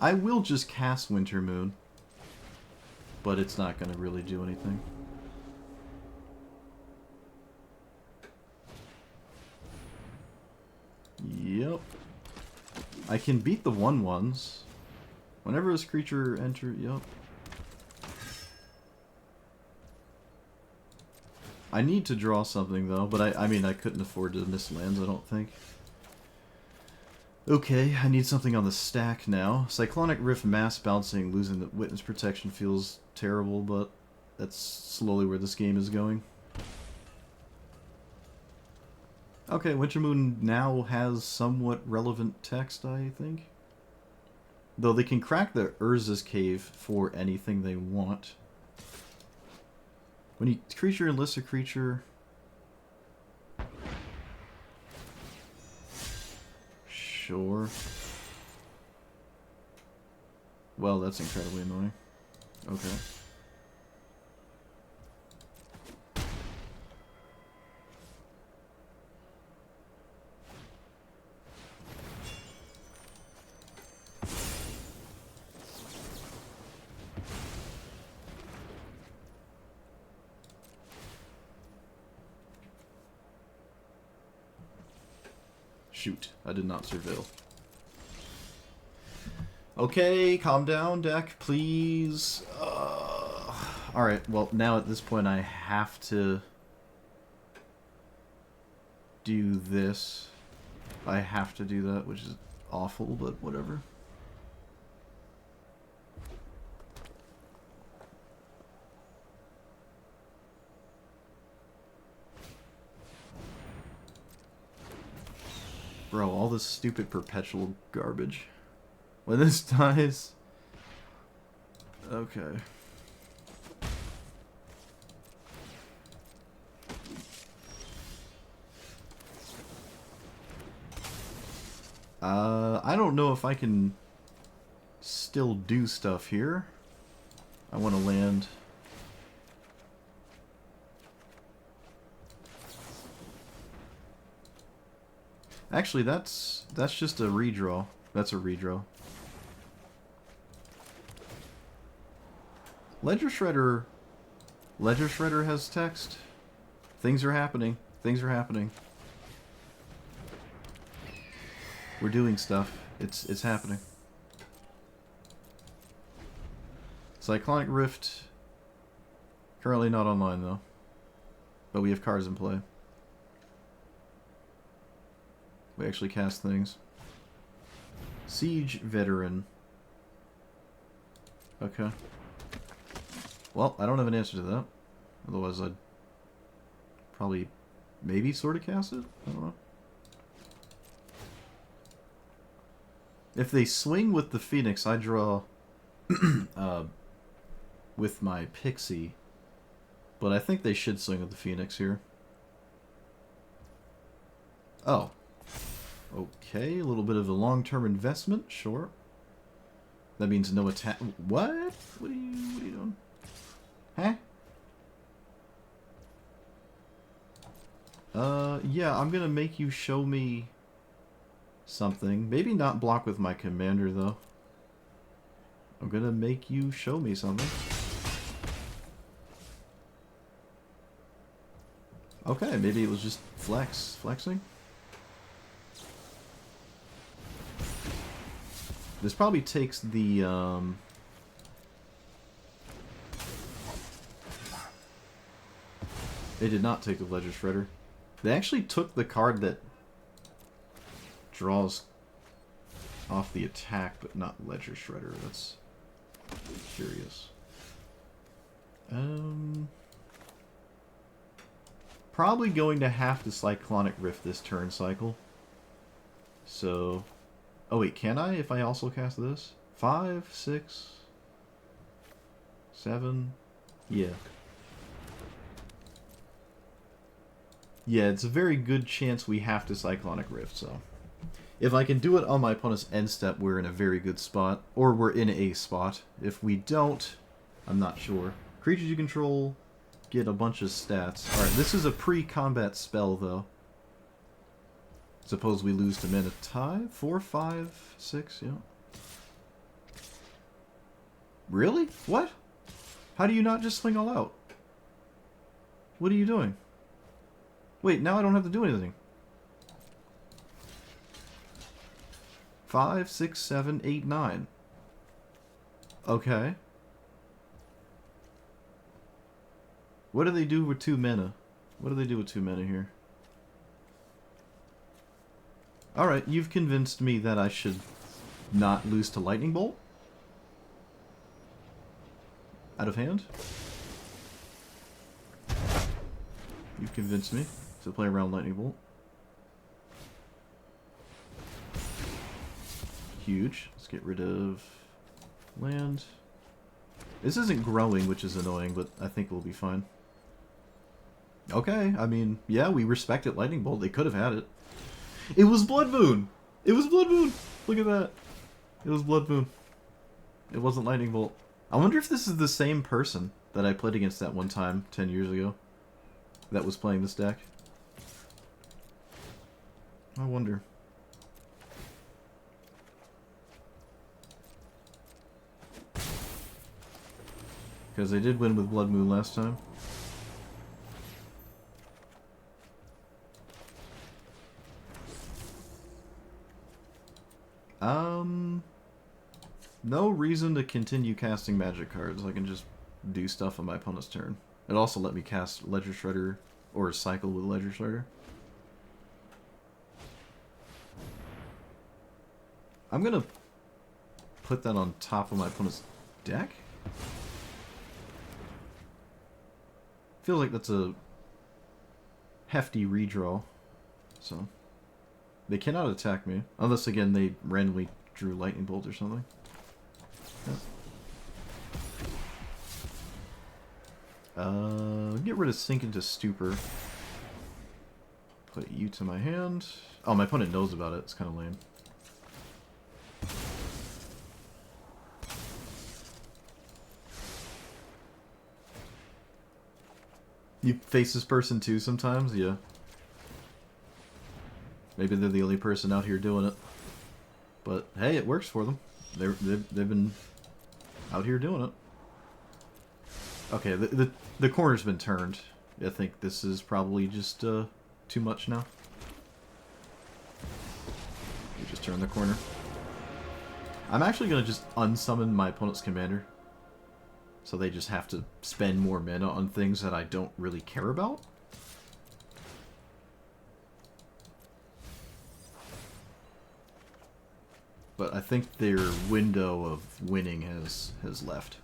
I will just cast Winter Moon, but it's not going to really do anything. Yep. I can beat the 1/1s. Whenever this creature enters... Yep. I need to draw something, though, but I mean, I couldn't afford to miss lands, I don't think. Okay, I need something on the stack now. Cyclonic Rift Mass Bouncing, losing the Witness Protection feels terrible, but that's slowly where this game is going. Okay, Winter Moon now has somewhat relevant text, I think. Though they can crack the Urza's Cave for anything they want. When you creature enlists a creature... Sure. Well, that's incredibly annoying. Okay. Shoot, I did not surveil. Okay, calm down, deck, please. Alright, well, now at this point I have to do this. I have to do that, which is awful, but whatever. Bro, all this stupid perpetual garbage. When this dies... Okay. I don't know if I can still do stuff here. I want to land... Actually, that's just a redraw. That's a redraw. Ledger Shredder has text. Things are happening. Things are happening. We're doing stuff. It's happening. Cyclonic Rift. Currently not online though. But we have cards in play. We actually cast things. Siege Veteran. Okay. Well, I don't have an answer to that. Otherwise I'd probably maybe sort of cast it? I don't know. If they swing with the Phoenix, I draw with my Pixie. But I think they should swing with the Phoenix here. Oh. Okay, a little bit of a long-term investment, sure. That means no attack. What? What are you doing? Huh? Yeah, I'm gonna make you show me something. Maybe not block with my commander, though. I'm gonna make you show me something. Okay, maybe it was just flexing. This probably takes the, They did not take the Ledger Shredder. They actually took the card that draws off the attack, but not Ledger Shredder. That's curious. Probably going to have to Cyclonic Rift this turn cycle. So... Oh wait, can I if I also cast this? 5, 6, 7... Yeah. Yeah, it's a very good chance we have to Cyclonic Rift, so... If I can do it on my opponent's end step, we're in a very good spot. Or we're in a spot. If we don't, I'm not sure. Creatures you control get a bunch of stats. Alright, this is a pre-combat spell, though. Suppose we lose to mana tie? 4, 5, 6, yeah. Really? What? How do you not just swing all out? What are you doing? Wait, now I don't have to do anything. 5, 6, 7, 8, 9. Okay. What do they do with 2 mana? What do they do with 2 mana here? Alright, you've convinced me that I should not lose to Lightning Bolt. Out of hand. You've convinced me to play around Lightning Bolt. Huge. Let's get rid of land. This isn't growing, which is annoying, but I think we'll be fine. Okay, I mean, yeah, we respected Lightning Bolt. They could have had it. It was Blood Moon! It was Blood Moon! Look at that. It was Blood Moon. It wasn't Lightning Bolt. I wonder if this is the same person that I played against that one time 10 years ago that was playing this deck. I wonder. Because they did win with Blood Moon last time. No reason to continue casting magic cards. I can just do stuff on my opponent's turn. It also let me cast Ledger Shredder or cycle with Ledger Shredder. I'm gonna put that on top of my opponent's deck. Feels like that's a hefty redraw. So they cannot attack me unless again they randomly drew Lightning Bolt or something. Get rid of Sink into Stupor. Put you to my hand. Oh, my opponent knows about it. It's kind of lame. You face this person too sometimes? Yeah. Maybe they're the only person out here doing it. But hey, it works for them. They've been out here doing it. Okay, the corner's been turned. I think this is probably just too much now. We just turned the corner. I'm actually going to just unsummon my opponent's commander. So they just have to spend more mana on things that I don't really care about. But I think their window of winning has left.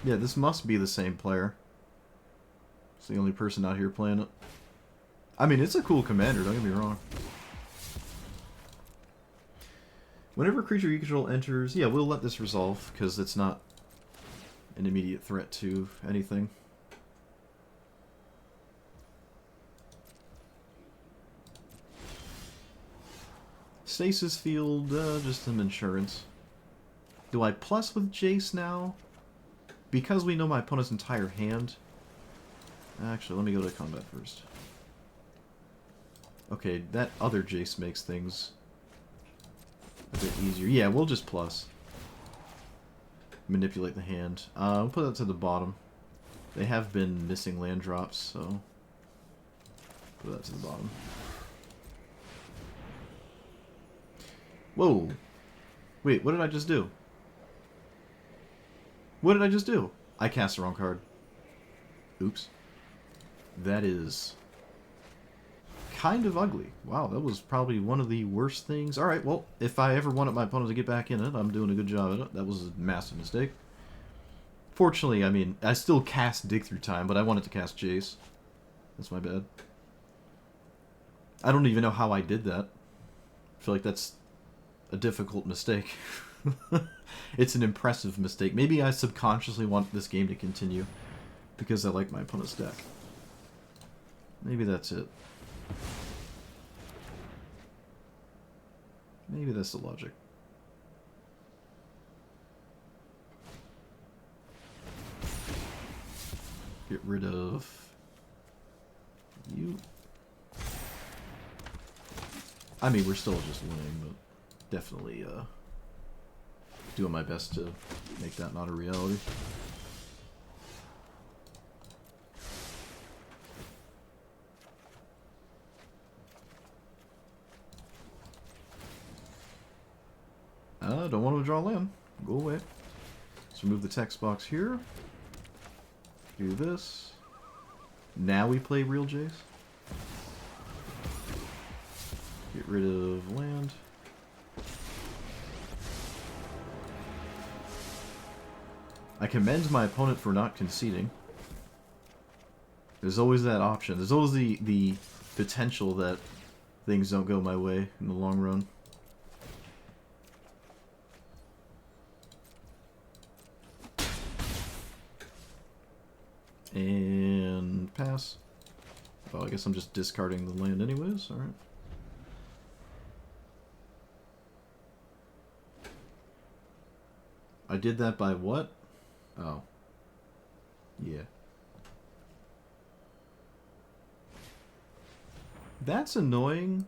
Yeah, this must be the same player. It's the only person out here playing it. I mean, it's a cool commander, don't get me wrong. Whenever a creature you control enters... Yeah, we'll let this resolve, because it's not an immediate threat to anything. Stasis Field, just some insurance. Do I plus with Jace now? Because we know my opponent's entire hand... Actually, let me go to combat first. Okay, that other Jace makes things a bit easier. Yeah, we'll just plus. Manipulate the hand. We'll put that to the bottom. They have been missing land drops, so... Put that to the bottom. Whoa! Wait, what did I just do? What did I just do? I cast the wrong card. Oops. That is kind of ugly. Wow, that was probably one of the worst things. Alright, well, if I ever wanted my opponent to get back in it, I'm doing a good job at it. That was a massive mistake. Fortunately, I mean, I still cast Dig Through Time, but I wanted to cast Jace. That's my bad. I don't even know how I did that. I feel like that's a difficult mistake. It's an impressive mistake. Maybe I subconsciously want this game to continue because I like my opponent's deck. Maybe that's it. Maybe that's the logic. Get rid of you. I mean, we're still just winning, but definitely doing my best to make that not a reality. Don't want to draw land. Go away. Let's remove the text box here. Do this. Now we play real Jace. Get rid of land. I commend my opponent for not conceding. There's always that option. There's always the potential that things don't go my way in the long run. And pass. Well, I guess I'm just discarding the land anyways. Alright. I did that by what? Oh. Yeah. That's annoying.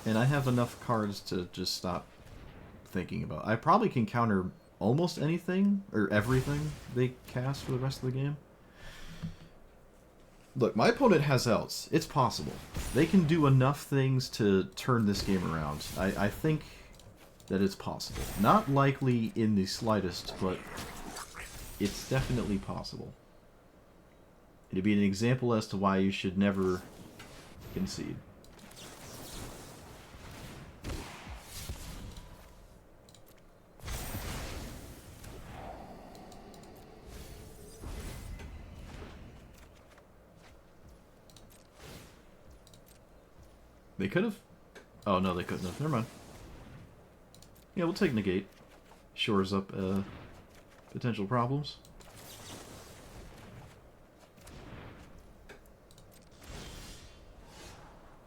And I have enough cards to just stop thinking about it. I probably can counter almost anything, or everything they cast for the rest of the game. Look, my opponent has outs. It's possible. They can do enough things to turn this game around. I think that it's possible. Not likely in the slightest, but it's definitely possible. It'd be an example as to why you should never concede. They could have. Oh, no, they couldn't have. Never mind. Yeah, we'll take negate. Shores up potential problems.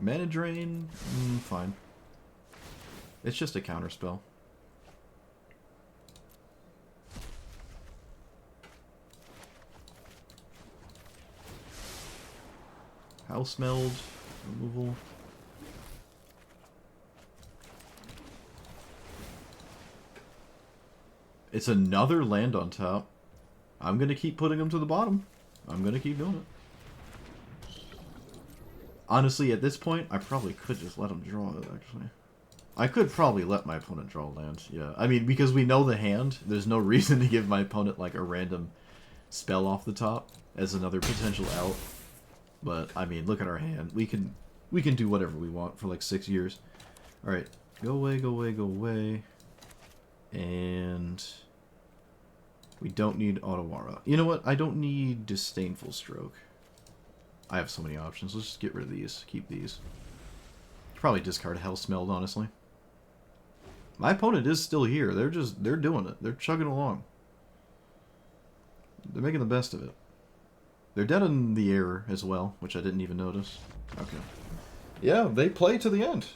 Mana drain? Fine. It's just a counter spell. House Meld. Removal. It's another land on top. I'm going to keep putting them to the bottom. I'm going to keep doing it. Honestly, at this point, I probably could just let him draw it, actually. I could probably let my opponent draw land, yeah. I mean, because we know the hand, there's no reason to give my opponent, like, a random spell off the top as another potential out. But, I mean, look at our hand. We can do whatever we want for, like, 6 years. Alright, go away, go away, go away. And we don't need Otawara. You know what? I don't need Disdainful Stroke. I have so many options. Let's just get rid of these. Keep these. Probably discard Hellsmeld, honestly. My opponent is still here. They're doing it. They're chugging along. They're making the best of it. They're dead in the air as well, which I didn't even notice. Okay. Yeah, they play to the end.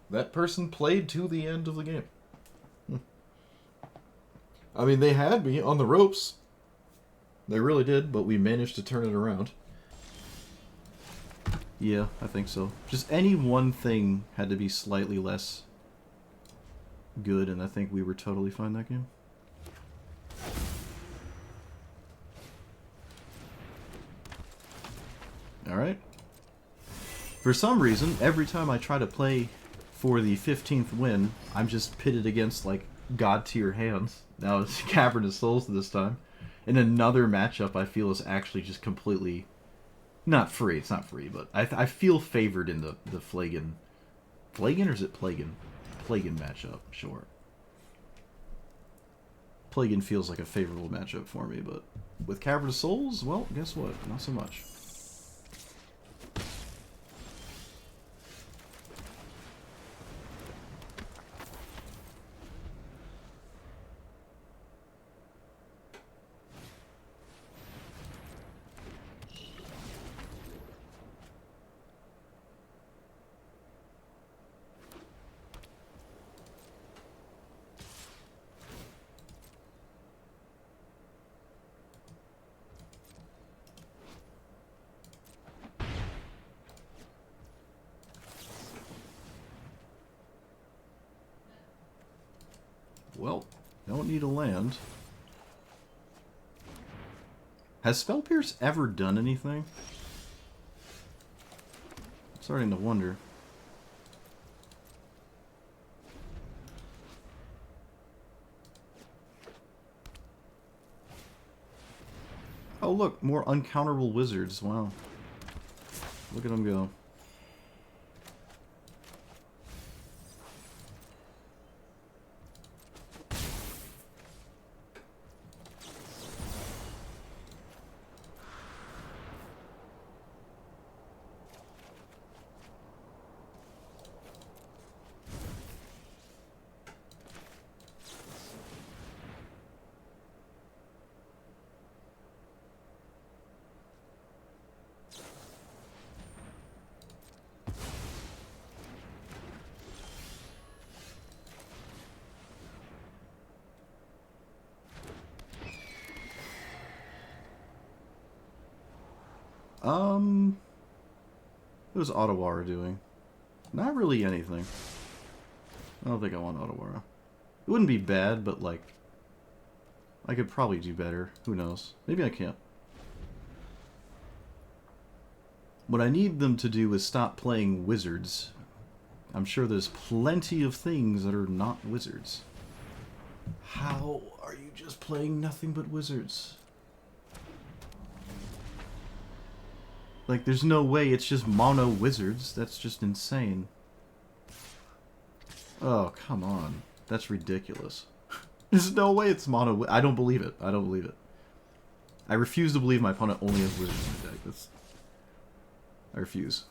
That person played to the end of the game. I mean, they had me on the ropes. They really did, but we managed to turn it around. Yeah, I think so. Just any one thing had to be slightly less good, and I think we were totally fine that game. Alright. For some reason, every time I try to play for the 15th win, I'm just pitted against, like, god-tier hands. Now it's Cavernous Souls this time. In another matchup I feel is actually just completely... Not free, it's not free, but I feel favored in the Flagon. Flagon or is it Plagan? Plagan matchup, sure. Plagan feels like a favorable matchup for me, but with Cavernous Souls, well, guess what? Not so much. Well, don't need a land. Has Spell Pierce ever done anything? I'm starting to wonder. Oh look, more uncounterable wizards. Wow. Look at them go. What is Otawara doing? Not really anything. I don't think I want Otawara. It wouldn't be bad, but like... I could probably do better. Who knows? Maybe I can't. What I need them to do is stop playing wizards. I'm sure there's plenty of things that are not wizards. How are you just playing nothing but wizards? Like, there's no way it's just mono wizards. That's just insane. Oh, come on. That's ridiculous. There's no way it's mono... I don't believe it. I don't believe it. I refuse to believe my opponent only has wizards in the deck. That's... I refuse.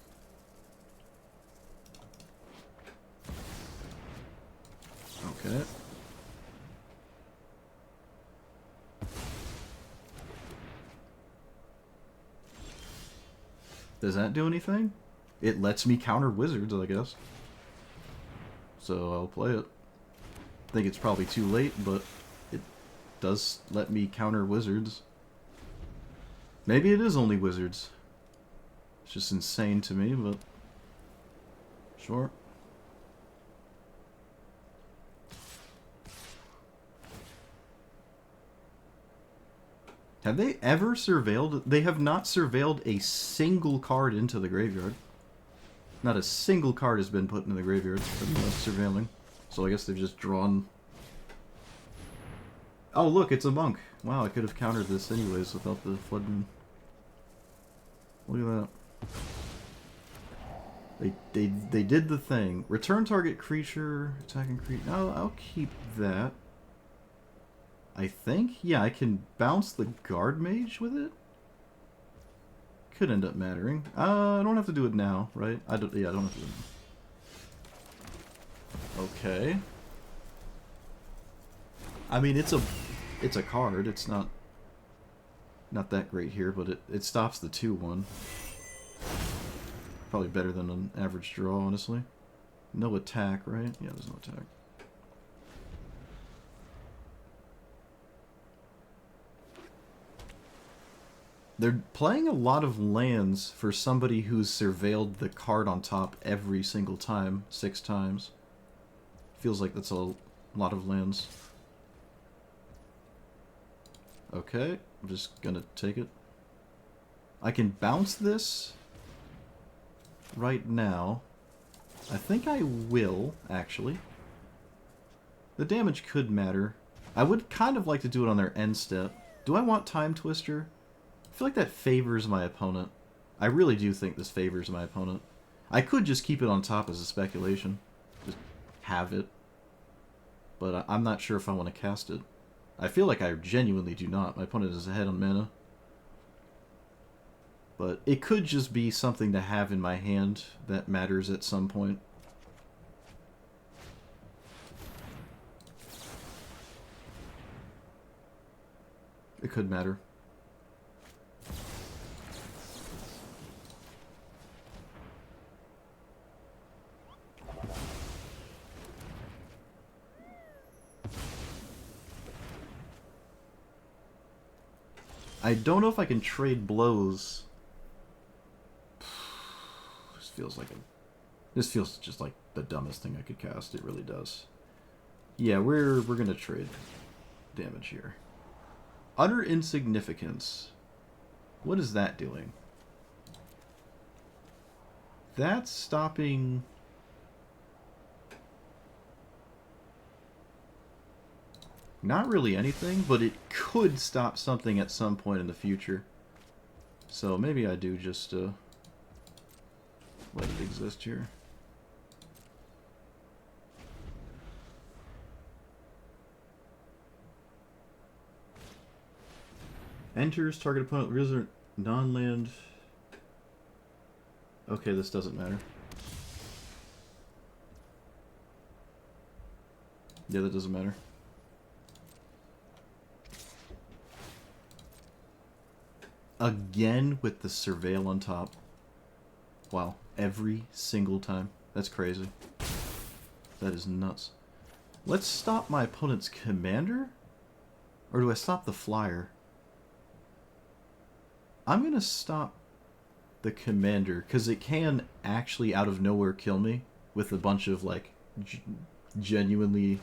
Okay. Does that do anything? It lets me counter wizards, I guess. So I'll play it. I think it's probably too late, but it does let me counter wizards. Maybe it is only wizards. It's just insane to me, but sure. Have they ever surveilled? They have not surveilled a single card into the graveyard. Not a single card has been put into the graveyard from surveilling. So I guess they've just drawn... Oh, look, it's a monk. Wow, I could have countered this anyways without the Flood Moon. Look at that. They did the thing. Return target creature, attacking creature. I'll keep that. I think? Yeah, I can bounce the Guard Mage with it? Could end up mattering. I don't have to do it now, right? I don't have to do it now. Okay. I mean, it's a card. It's not that great here, but it stops the 2-1. Probably better than an average draw, honestly. No attack, right? Yeah, there's no attack. They're playing a lot of lands for somebody who's surveilled the card on top every single time, 6 times. Feels like that's a lot of lands. Okay, I'm just gonna take it. I can bounce this right now. I think I will, actually. The damage could matter. I would kind of like to do it on their end step. Do I want Time Twister? I feel like that favors my opponent. I really do think this favors my opponent. I could just keep it on top as a speculation. Just have it. But I'm not sure if I want to cast it. I feel like I genuinely do not. My opponent is ahead on mana. But it could just be something to have in my hand that matters at some point. It could matter. I don't know if I can trade blows. This feels just like the dumbest thing I could cast. It really does. Yeah, we're gonna trade damage here. Utter insignificance. What is that doing? That's stopping... Not really anything, but it could stop something at some point in the future. So maybe I do just let it exist here. Enters, target opponent, wizard, non-land. Okay, this doesn't matter. Yeah, that doesn't matter. Again with the surveil on top. Wow, every single time. That's crazy. That is nuts. Let's stop my opponent's commander? Or do I stop the flyer? I'm gonna stop the commander, because it can actually out of nowhere kill me with a bunch of, like, genuinely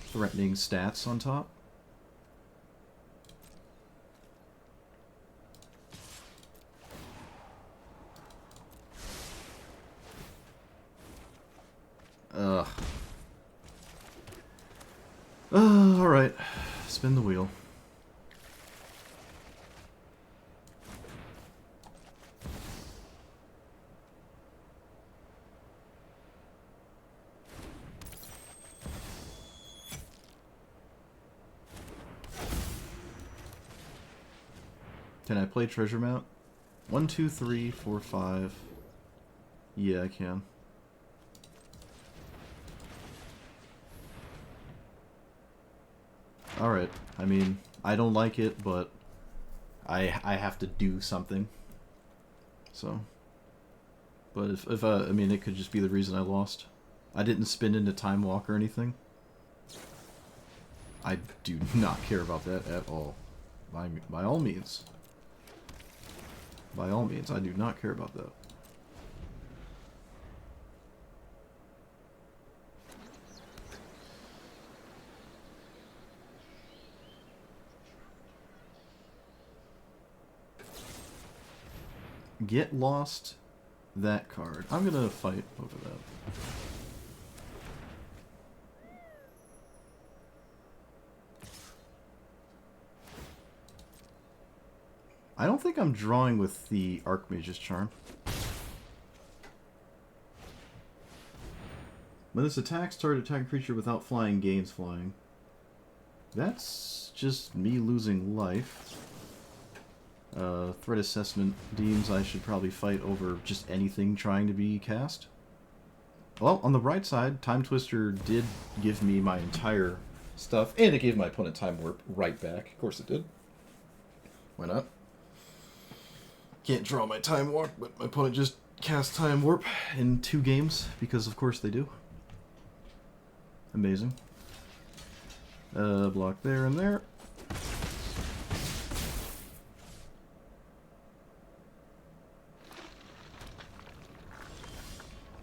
threatening stats on top. Ugh. Alright. Spin the wheel. Can I play Treasure Mount? 1, 2, 3, 4, 5. Yeah, I can. Alright, I mean, I don't like it, but I have to do something. So, But if I mean, it could just be the reason I lost. I didn't spin into Time Walk or anything. I do not care about that at all. By all means. By all means, I do not care about that. Get lost that card. I'm gonna fight over that. I don't think I'm drawing with the Archmage's Charm. When this attacks, target attack creature without flying gains flying. That's just me losing life. Threat assessment deems I should probably fight over just anything trying to be cast. Well, on the bright side, Time Twister did give me my entire stuff, and it gave my opponent Time Warp right back. Of course it did. Why not? Can't draw my Time Warp, but my opponent just cast Time Warp in 2 games, because of course they do. Amazing. Block there and there.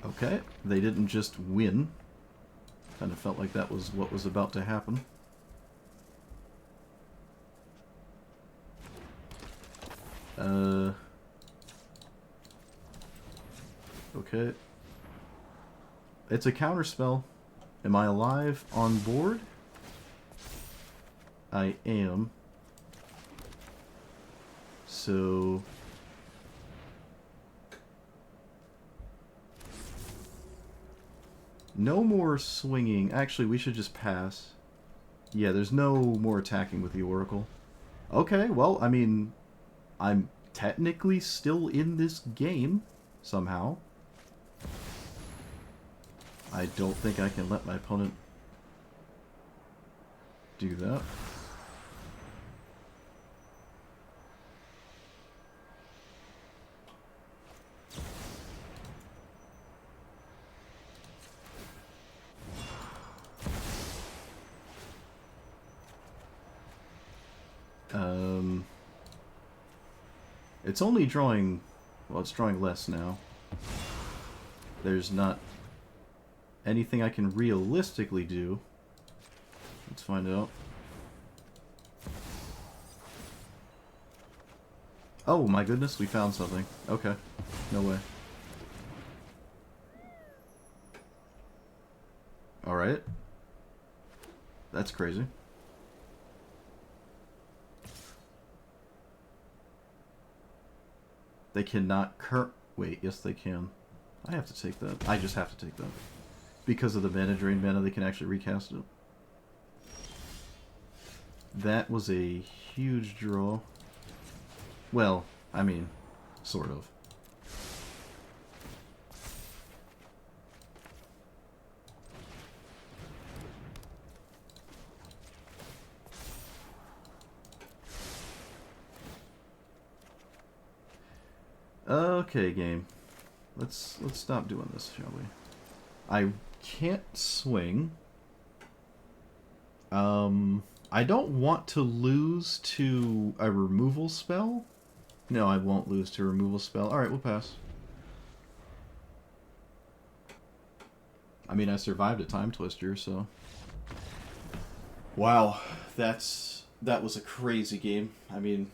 Okay, they didn't just win. Kind of felt like that was what was about to happen. Okay. It's a counterspell. Am I alive on board? I am. So... no more swinging. Actually, we should just pass. Yeah, there's no more attacking with the Oracle. Okay, well, I mean, I'm technically still in this game, somehow. I don't think I can let my opponent do that. It's only drawing... well, it's drawing less now. There's not anything I can realistically do. Let's find out. Oh my goodness, we found something. Okay. No way. Alright. That's crazy. They cannot wait, yes they can. I have to take that. I just have to take that. Because of the mana drain mana, they can actually recast it. That was a huge draw. Well, I mean, sort of. Okay, game. Let's stop doing this, shall we? I can't swing. I don't want to lose to a removal spell. No, I won't lose to a removal spell. Alright, we'll pass. I mean, I survived a Time Twister, so... wow, that was a crazy game. I mean...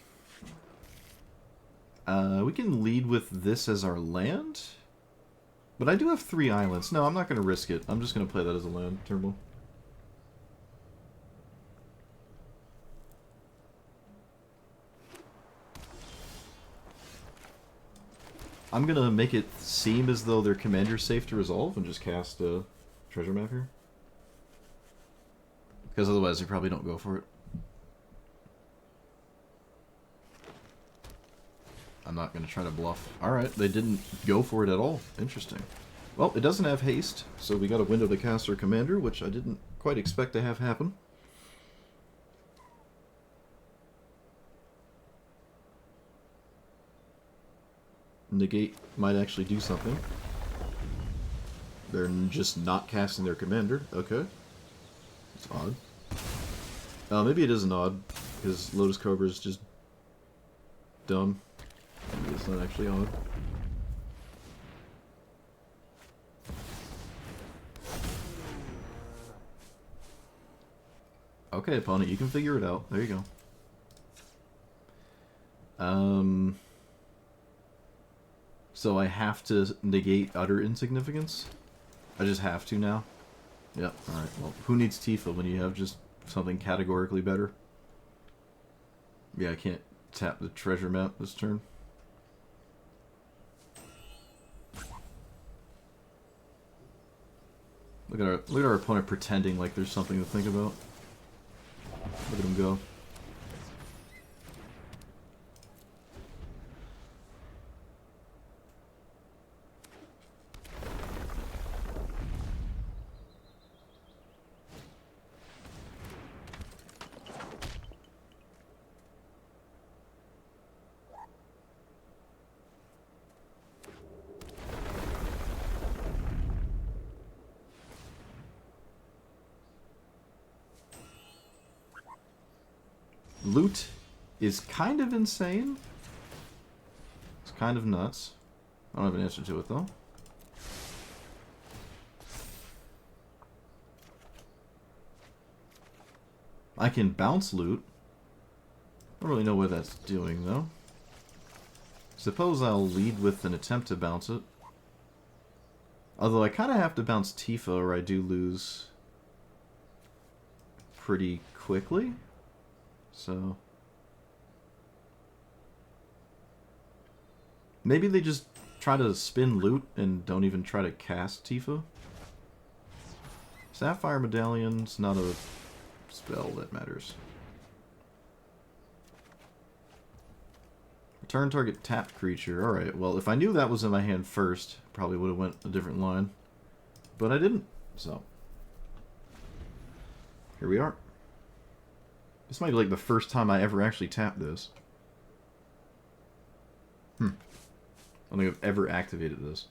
we can lead with this as our land? But I do have 3 islands. No, I'm not going to risk it. I'm just going to play that as a land, Turnbull. I'm going to make it seem as though their commander's safe to resolve and just cast a treasure map here. Because otherwise they probably don't go for it. I'm not going to try to bluff. Alright, they didn't go for it at all. Interesting. Well, it doesn't have haste, so we got a window to cast our commander, which I didn't quite expect to have happen. negate might actually do something. They're just not casting their commander. Okay. It's odd. Maybe it isn't odd, because Lotus Cobra is just dumb. Maybe it's not actually odd. Okay, opponent, you can figure it out. There you go. So I have to negate utter insignificance? I just have to now? Yep, alright. Well, who needs Tifa when you have just something categorically better? Yeah, I can't tap the treasure map this turn. Look at our opponent pretending like there's something to think about. Look at him go. Loot is kind of insane. It's kind of nuts. I don't have an answer to it, though. I can bounce loot. I don't really know what that's doing, though. Suppose I'll lead with an attempt to bounce it. Although I kind of have to bounce Tifa or I do lose pretty quickly. So maybe they just try to spin loot and don't even try to cast Tifa. Sapphire Medallion's not a spell that matters. Return target tapped creature. Alright, well, if I knew that was in my hand first, probably would have went a different line. But I didn't, so here we are. This might be like the first time I ever actually tapped this. I don't think I've ever activated this.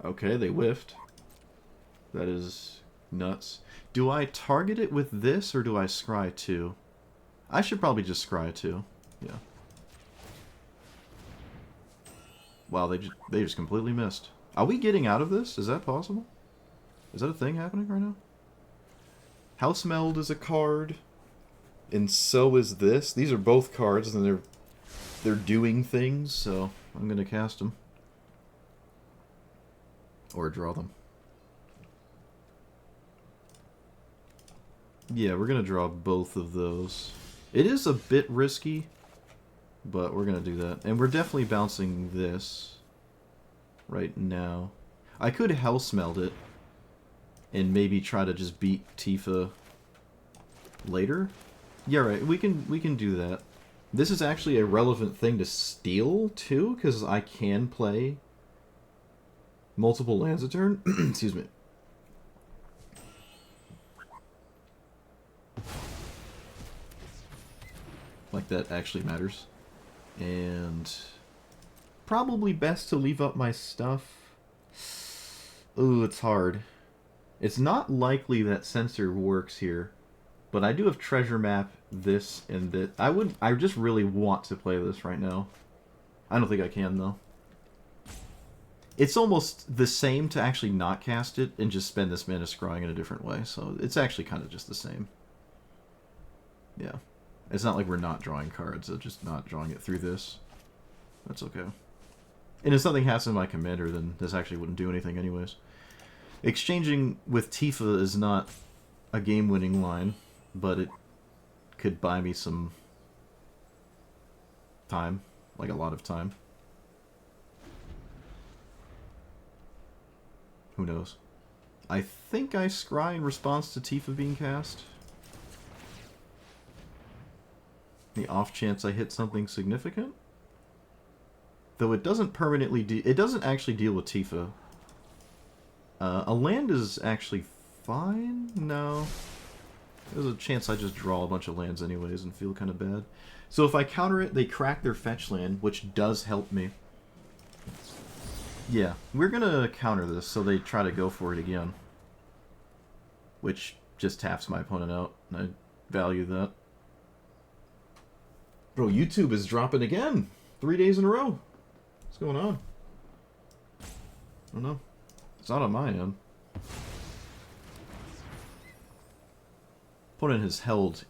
Okay, they whiffed. That is nuts. Do I target it with this, or do I scry 2? I should probably just scry 2. Yeah. Wow, they just completely missed. Are we getting out of this? Is that possible? Is that a thing happening right now? House Meld is a card, and so is this. These are both cards, and they're doing things, so I'm gonna cast them. Or draw them. Yeah, we're going to draw both of those. It is a bit risky, but we're going to do that. And we're definitely bouncing this right now. I could Hellsmeld it and maybe try to just beat Tifa later. Yeah, right. We can do that. This is actually a relevant thing to steal, too, because I can play multiple lands a turn. Excuse me. Like that actually matters. And probably best to leave up my stuff. Ooh, it's hard. It's not likely that Censor works here, but I do have Treasure Map, this, and this. I just really want to play this right now. I don't think I can, though. It's almost the same to actually not cast it and just spend this mana scrying in a different way, so it's actually kind of just the same. Yeah. It's not like we're not drawing cards, it's just not drawing it through this. That's okay. And if something happens to my commander, then this actually wouldn't do anything anyways. Exchanging with Tifa is not a game-winning line, but it could buy me some time, like a lot of time. Who knows? I think I scry in response to Tifa being cast. The off chance I hit something significant. Though it doesn't permanently it doesn't actually deal with Tifa. A land is actually fine? No. There's a chance I just draw a bunch of lands anyways and feel kind of bad. So if I counter it, they crack their fetch land, which does help me. Yeah, we're gonna counter this, so they try to go for it again. Which just taps my opponent out, and I value that. Bro, YouTube is dropping again! 3 days in a row! What's going on? I don't know. It's not on my end. Opponent has held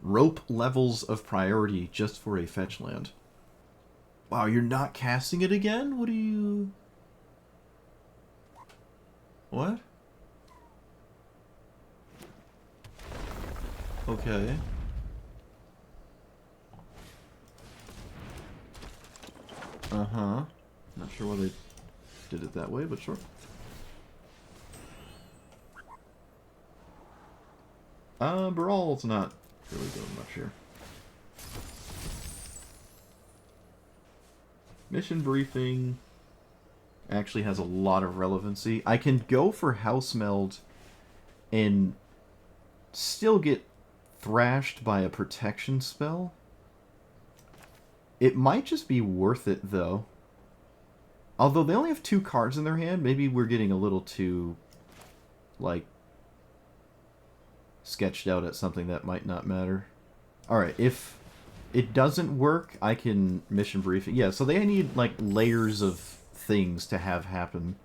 rope levels of priority just for a fetch land. Wow, you're not casting it again? What are you... What? Okay. Uh-huh. Not sure why they did it that way, but sure. Brawl's not really doing much here. Mission briefing actually has a lot of relevancy. I can go for House Meld and still get thrashed by a protection spell. It might just be worth it, though. Although they only have 2 cards in their hand, maybe we're getting a little too, like, sketched out at something that might not matter. Alright, if it doesn't work, I can mission brief it. Yeah, so they need, like, layers of things to have happen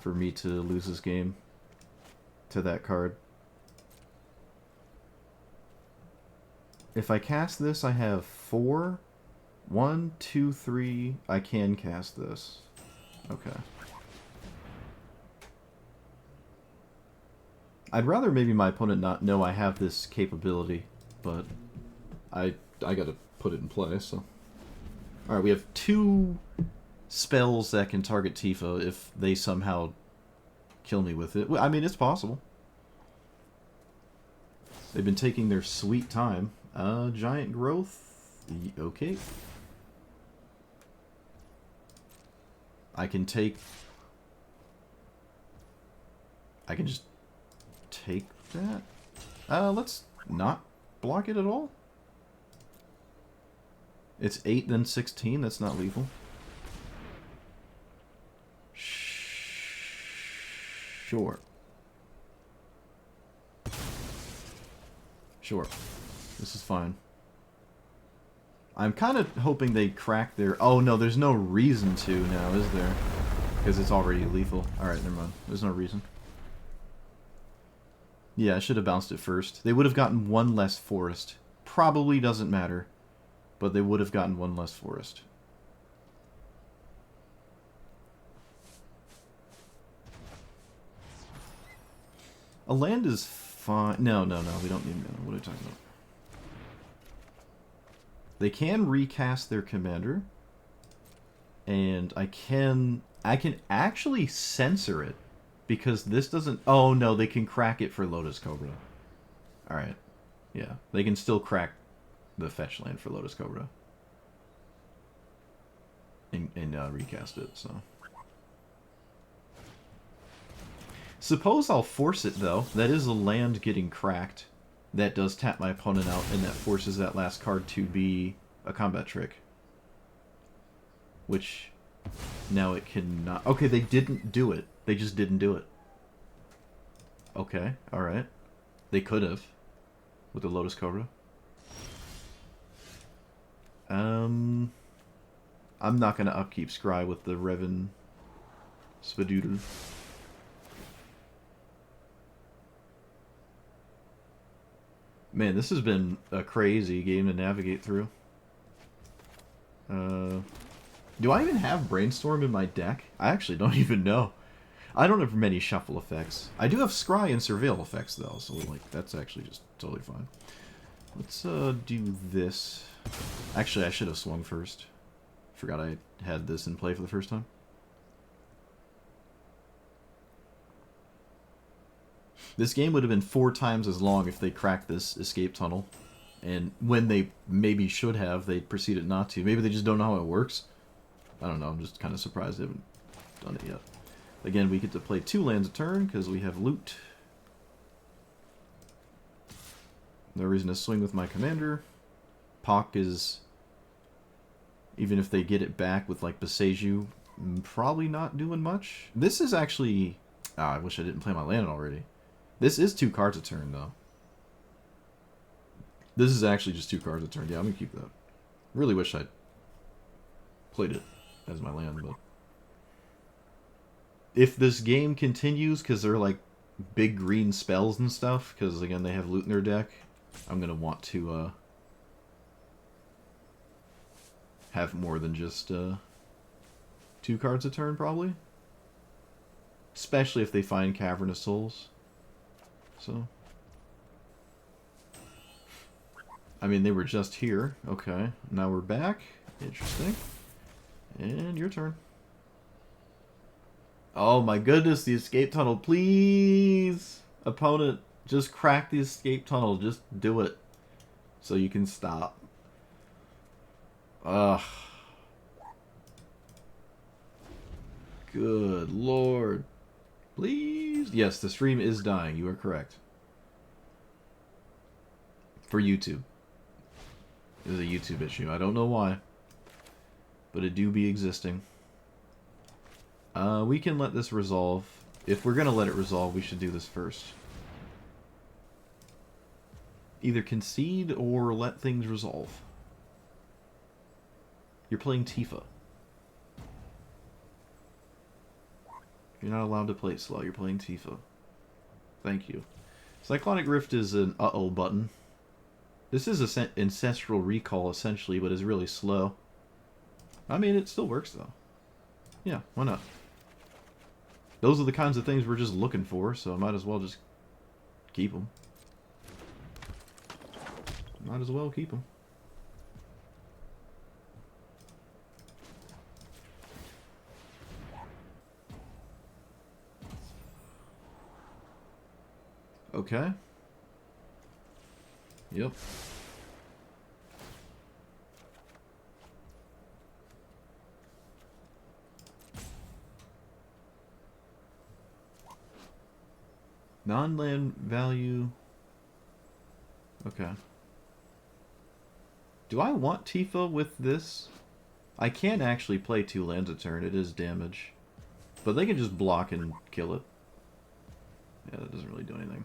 for me to lose this game to that card. If I cast this, I have 4. 1, 2, 3. I can cast this. Okay. I'd rather maybe my opponent not know I have this capability, but I gotta put it in play, so... Alright, we have 2 spells that can target Tifa if they somehow kill me with it. I mean, it's possible. They've been taking their sweet time. Giant growth? Okay. I can take... I can just take that? Let's not block it at all. It's 8, then 16. That's not lethal. Sure. Sure. This is fine. I'm kind of hoping they crack their... Oh, no, there's no reason to now, is there? Because it's already lethal. Alright, never mind. There's no reason. Yeah, I should have bounced it first. They would have gotten 1 less forest. Probably doesn't matter. But they would have gotten 1 less forest. A land is fine. No, no, no. We don't need mana. What are you talking about? They can recast their commander. And I can actually censor it. Because this doesn't... Oh, no. They can crack it for Lotus Cobra. Alright. Yeah. They can still crack the fetch land for Lotus Cobra. And recast it, so... Suppose I'll force it, though. That is a land getting cracked. That does tap my opponent out, and that forces that last card to be a combat trick. Which, now it cannot... Okay, they didn't do it. They just didn't do it. Okay, alright. They could have. With the Lotus Cobra. I'm not going to upkeep Scry with the Revan Spadoodle. Man, this has been a crazy game to navigate through. Do I even have Brainstorm in my deck? I actually don't even know. I don't have many shuffle effects. I do have Scry and Surveil effects, though, so like that's actually just totally fine. Let's do this. Actually, I should have swung first. Forgot I had this in play for the first time. This game would have been 4 times as long if they cracked this escape tunnel. And when they maybe should have, they proceeded not to. Maybe they just don't know how it works. I don't know, I'm just kind of surprised they haven't done it yet. Again, we get to play 2 lands a turn because we have loot. No reason to swing with my commander. Pock is, even if they get it back with like Beseju, probably not doing much. This is actually... I wish I didn't play my land already. This is 2 cards a turn, though. This is actually just 2 cards a turn. Yeah, I'm going to keep that. Really wish I'd played it as my land, but... If this game continues, because they're like big green spells and stuff, because again, they have loot in their deck, I'm going to want to have more than just 2 cards a turn, probably. Especially if they find Cavernous Souls. So, I mean, they were just here. Okay, now we're back. Interesting. And your turn. Oh my goodness, the escape tunnel. Please, opponent, just crack the escape tunnel. Just do it. So you can stop. Ugh. Good lord. Please. Yes, the stream is dying. You are correct. For YouTube. It is a YouTube issue. I don't know why. But it do be existing. We can let this resolve. If we're going to let it resolve, we should do this first. Either concede or let things resolve. You're playing Tifa. You're not allowed to play it slow. You're playing Tifa. Thank you. Cyclonic Rift is an uh-oh button. This is an Ancestral Recall, essentially, but is really slow. I mean, it still works, though. Yeah, why not? Those are the kinds of things we're just looking for, so I might as well just keep them. Might as well keep them. Okay. Yep. Non-land value. Okay. Do I want Tifa with this? I can actually play 2 lands a turn. It is damage. But they can just block and kill it. Yeah, that doesn't really do anything.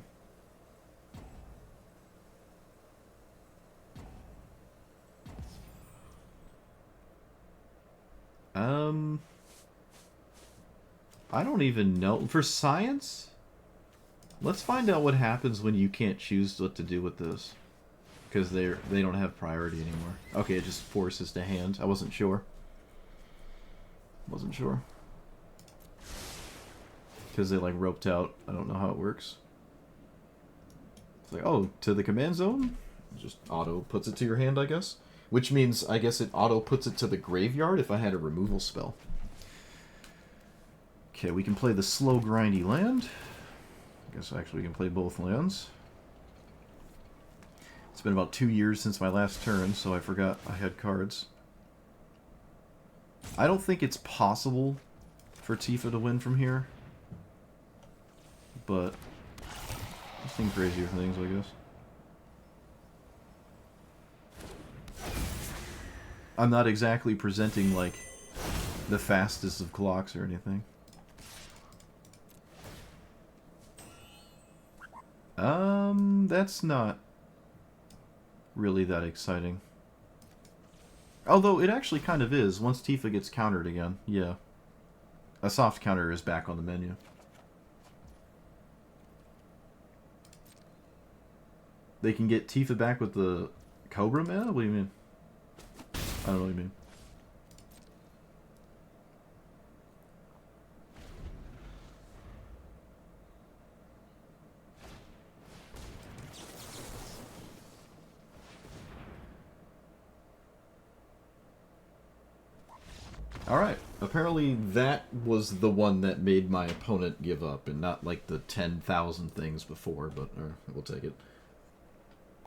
I don't even know. For science? Let's find out what happens when you can't choose what to do with this. Because they don't have priority anymore. Okay, it just forces to hand. I wasn't sure. Wasn't sure. Because they like roped out. I don't know how it works. It's like, oh, to the command zone? Just auto puts it to your hand, I guess. Which means, I guess it auto puts it to the graveyard if I had a removal spell. Okay, we can play the slow grindy land. I guess actually we can play both lands. It's been about 2 years since my last turn, so I forgot I had cards. I don't think it's possible for Tifa to win from here. But I've seen crazier things, I guess. I'm not exactly presenting like the fastest of clocks or anything. That's not really that exciting. Although it actually kind of is once Tifa gets countered again. Yeah. A soft counter is back on the menu. They can get Tifa back with the Cobra mana? What do you mean? I don't know what you mean. Alright. Apparently that was the one that made my opponent give up, and not like the 10,000 things before, but we'll take it.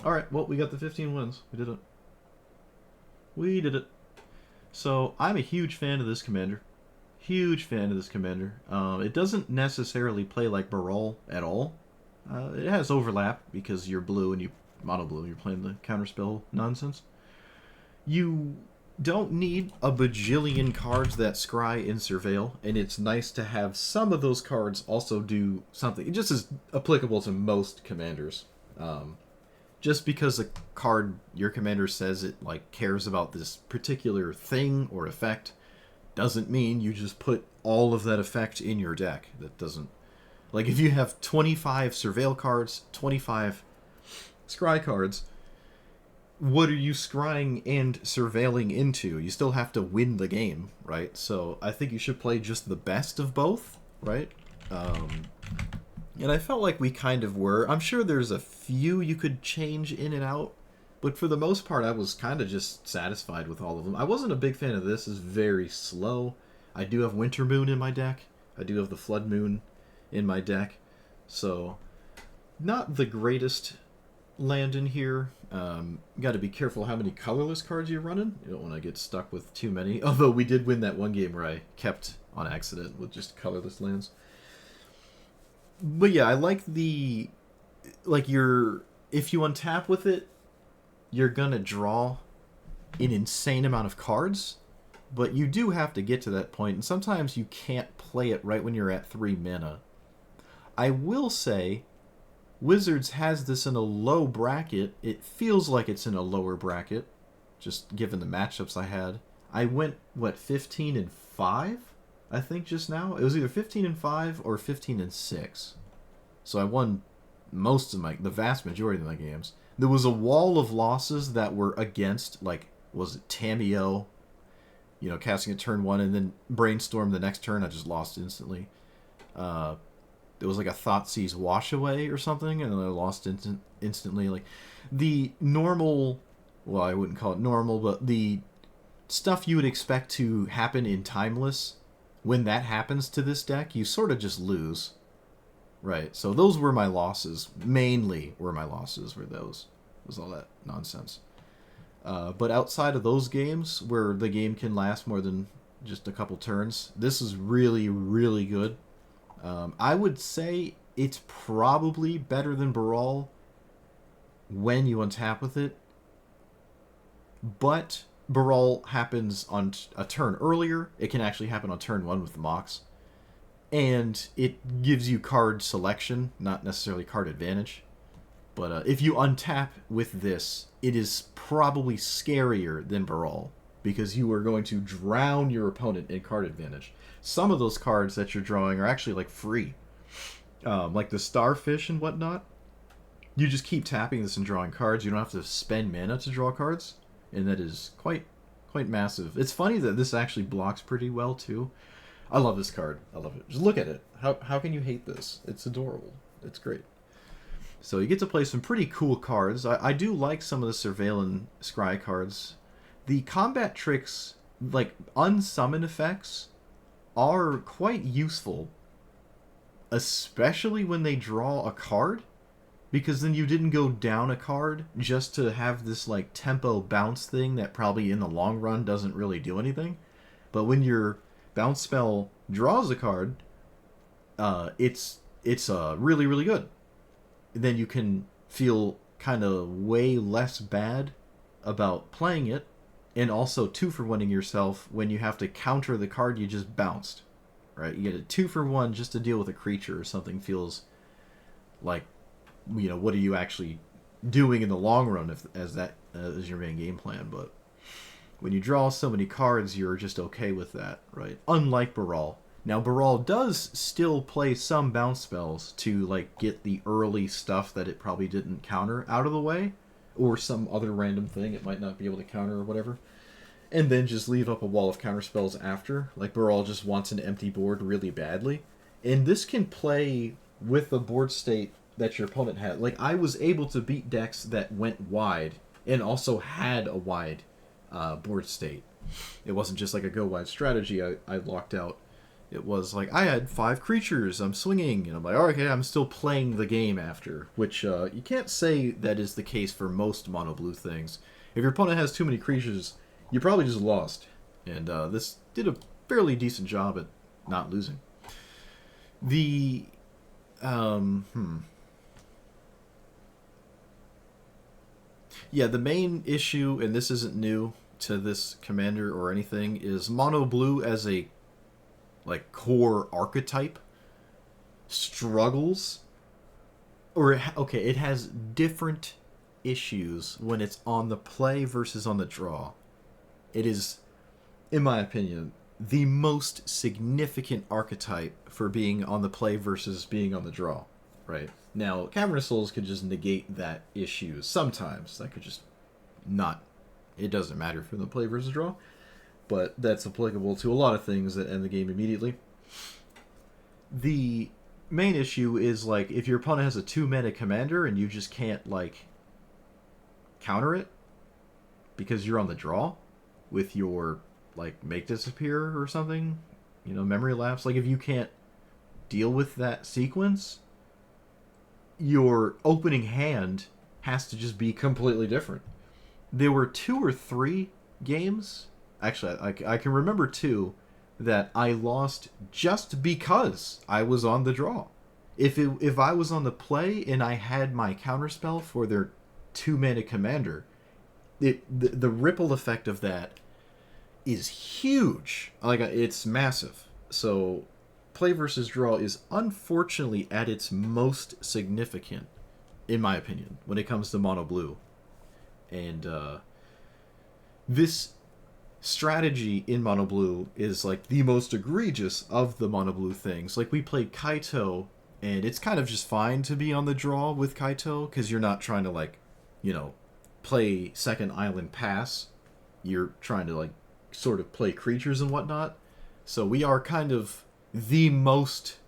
Alright, well, we got the 15 wins. We did it. We did it. So, I'm a huge fan of this commander. Huge fan of this commander. It doesn't necessarily play like Brawl at all. It has overlap because you're blue and you mono blue. You're playing the counterspell nonsense. You don't need a bajillion cards that scry and surveil, and it's nice to have some of those cards also do something. It just is applicable to most commanders. Just because a card your commander says it like cares about this particular thing or effect doesn't mean you just put all of that effect in your deck. That doesn't... Like, if you have 25 surveil cards, 25 scry cards, what are you scrying and surveilling into? You still have to win the game, right? So I think you should play just the best of both, right? And I felt like we kind of were. I'm sure there's a few you could change in and out, but for the most part, I was kind of just satisfied with all of them. I wasn't a big fan of this. It's very slow. I do have Winter Moon in my deck. I do have the Flood Moon in my deck. So, not the greatest land in here. Got to be careful how many colorless cards you're running. You don't want to get stuck with too many. Although we did win that one game where I kept on accident with just colorless lands. But yeah, I like the... Like, if you untap with it, you're gonna draw an insane amount of cards, but you do have to get to that point, and sometimes you can't play it right when you're at 3 mana. I will say, Wizards has this in a low bracket. It feels like it's in a lower bracket, just given the matchups I had. I went, 15-5? I think just now? It was either 15-5 or 15-6. So I won the vast majority of my games. There was a wall of losses that were against, like, was it Tamiyo? You know, casting a turn 1 and then Brainstorm the next turn, I just lost instantly. There was like a Thoughtseize Wash Away or something, and then I lost instantly. Like, the normal, well, I wouldn't call it normal, but the stuff you would expect to happen in Timeless, when that happens to this deck, you sort of just lose. Right, so those were my losses. Mainly were my losses, were those. It was all that nonsense. But outside of those games, where the game can last more than just a couple turns, this is really, really good. I would say it's probably better than Brawl when you untap with it. But Brawl happens on a turn earlier. It can actually happen on turn 1 with the Mox. And it gives you card selection, not necessarily card advantage. But if you untap with this, it is probably scarier than Brawl, because you are going to drown your opponent in card advantage. Some of those cards that you're drawing are actually like free. Like the Starfish and whatnot. You just keep tapping this and drawing cards. You don't have to spend mana to draw cards. And that is quite massive. It's funny that this actually blocks pretty well too. I love this card. I love it. Just look at it. How can you hate this? It's adorable. It's great. So you get to play some pretty cool cards. I do like some of the Surveil and Scry cards. The combat tricks, like unsummon effects, are quite useful. Especially when they draw a card. Because then you didn't go down a card just to have this like tempo bounce thing that probably in the long run doesn't really do anything. But when your bounce spell draws a card, it's really, really good. Then you can feel kind of way less bad about playing it, and also 2-for-1ing yourself when you have to counter the card you just bounced. Right? You get a 2-for-1 just to deal with a creature or something feels like, you know, what are you actually doing in the long run as your main game plan? But when you draw so many cards, you're just okay with that, right? Unlike Brawl. Now, Brawl does still play some bounce spells to, like, get the early stuff that it probably didn't counter out of the way, or some other random thing it might not be able to counter or whatever, and then just leave up a wall of counter spells after. Like, Brawl just wants an empty board really badly. And this can play with the board state that your opponent had. Like, I was able to beat decks that went wide and also had a wide board state. It wasn't just like a go wide strategy I locked out. It was like I had 5 creatures, I'm swinging, and I'm like, oh, okay, I'm still playing the game after. Which you can't say that is the case for most mono blue things. If your opponent has too many creatures, you probably just lost. And this did a fairly decent job at not losing. The yeah, the main issue, and this isn't new to this commander or anything, is mono blue as a like core archetype struggles, or okay, it has different issues when it's on the play versus on the draw. It is, in my opinion, the most significant archetype for being on the play versus being on the draw. Right now, Cavernous Souls could just negate that issue sometimes. That could just not. It doesn't matter for the play versus draw, but that's applicable to a lot of things that end the game immediately. The main issue is like if your opponent has a 2-mana commander and you just can't like counter it because you're on the draw with your like make disappear or something, you know, memory lapse. Like if you can't deal with that sequence, your opening hand has to just be completely different. There were 2 or 3 games, actually I can remember 2, that I lost just because I was on the draw. If I was on the play and I had my counterspell for their 2-mana commander, the ripple effect of that is huge. Like it's massive. So play versus draw is unfortunately at its most significant, in my opinion, when it comes to mono blue. And this strategy in mono blue is like the most egregious of the mono blue things. Like we played Kaito, and it's kind of just fine to be on the draw with Kaito because you're not trying to like, you know, play second island pass. You're trying to like sort of play creatures and whatnot. So we are kind of the most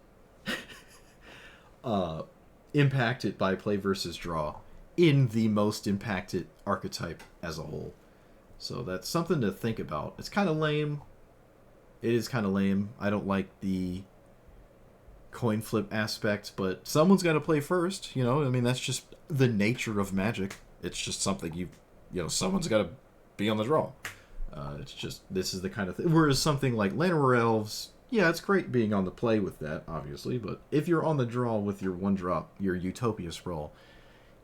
impacted by play versus draw in the most impacted archetype as a whole. So that's something to think about. It's kind of lame. It is kind of lame. I don't like the coin flip aspect, but someone's got to play first, you know? I mean, that's just the nature of Magic. It's just something you know, someone's got to be on the draw. It's just, this is the kind of thing. Whereas something like Llanowar Elves, yeah, it's great being on the play with that, obviously, but if you're on the draw with your 1-drop, your Utopia Sprawl,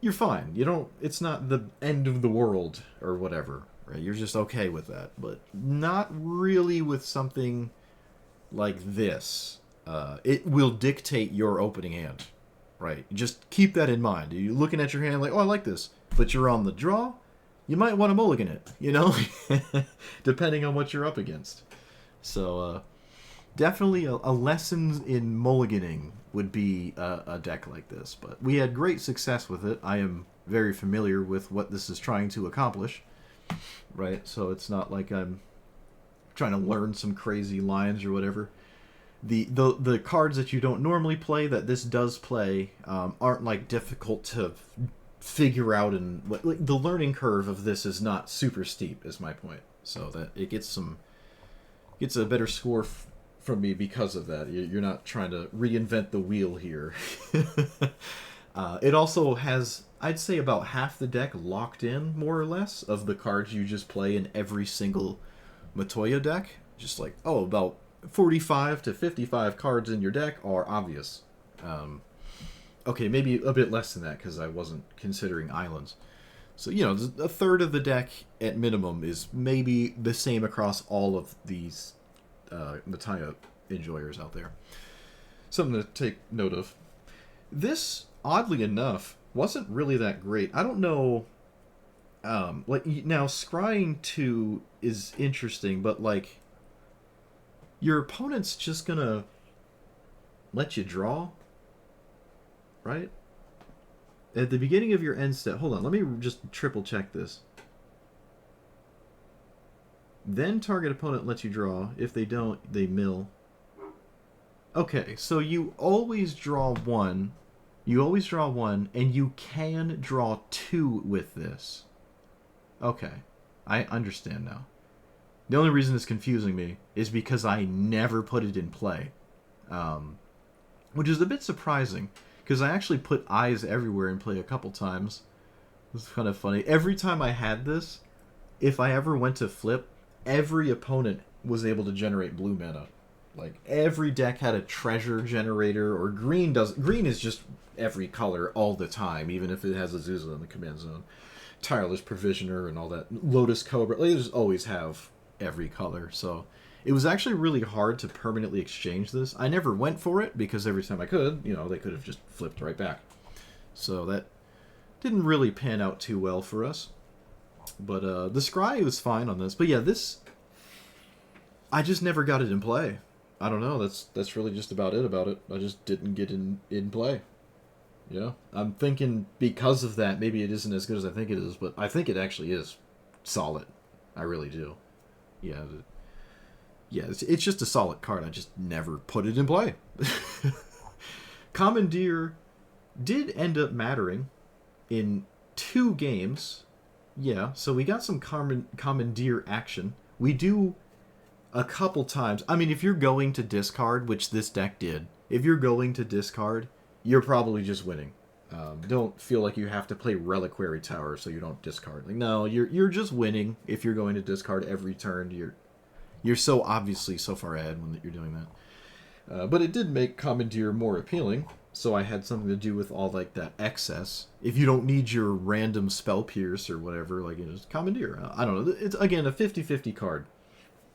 you're fine. You don't, it's not the end of the world or whatever, right? You're just okay with that, but not really with something like this. It will dictate your opening hand, right? Just keep that in mind. You're looking at your hand like, oh, I like this, but you're on the draw, you might want to mulligan it, you know? Depending on what you're up against. So, definitely a lesson in mulliganing would be a deck like this. But we had great success with it. I am very familiar with what this is trying to accomplish, right? So it's not like I'm trying to learn some crazy lines or whatever. The cards that you don't normally play that this does play aren't like difficult to figure out, and like, the learning curve of this is not super steep, is my point. So that it gets a better score from me because of that. You're not trying to reinvent the wheel here. It also has, I'd say, about half the deck locked in, more or less, of the cards you just play in every single Matoya deck. Just like, oh, about 45 to 55 cards in your deck are obvious. Okay, maybe a bit less than that because I wasn't considering islands. So, you know, a third of the deck at minimum is maybe the same across all of these Matoya enjoyers out there. Something to take note of. This, oddly enough, wasn't really that great. I don't know. Like, now, scrying 2 is interesting, but, like, your opponent's just gonna let you draw, right? At the beginning of your end step, hold on, let me just triple check this. Then target opponent lets you draw. If they don't, they mill. Okay, so you always draw 1. You always draw 1, and you can draw 2 with this. Okay, I understand now. The only reason it's confusing me is because I never put it in play. Which is a bit surprising, because I actually put Eyes Everywhere in play a couple times. It's kind of funny. Every time I had this, if I ever went to flip, every opponent was able to generate blue mana. Like, every deck had a treasure generator, or green does. Green is just every color all the time, even if it has Azusa in the command zone. Tireless Provisioner and all that. Lotus Cobra. They just always have every color, so it was actually really hard to permanently exchange this. I never went for it, because every time I could, they could have just flipped right back. So that didn't really pan out too well for us. But the Scry was fine on this. But yeah, this, I just never got it in play. I don't know, that's really just about it. I just didn't get in play. Yeah, I'm thinking because of that, maybe it isn't as good as I think it is, but I think it actually is solid. I really do. Yeah, it's just a solid card. I just never put it in play. Commandeer did end up mattering in 2 games. Yeah, so we got some Commandeer action. We do a couple times. I mean, if you're going to discard, which this deck did, if you're going to discard, you're probably just winning. Don't feel like you have to play Reliquary Tower so you don't discard. Like, no, you're just winning if you're going to discard every turn. You're so obviously so far ahead when you're doing that. But it did make Commandeer more appealing, so I had something to do with all like that excess. If you don't need your random Spell Pierce or whatever, like just Commandeer. I don't know. It's again a 50-50 card.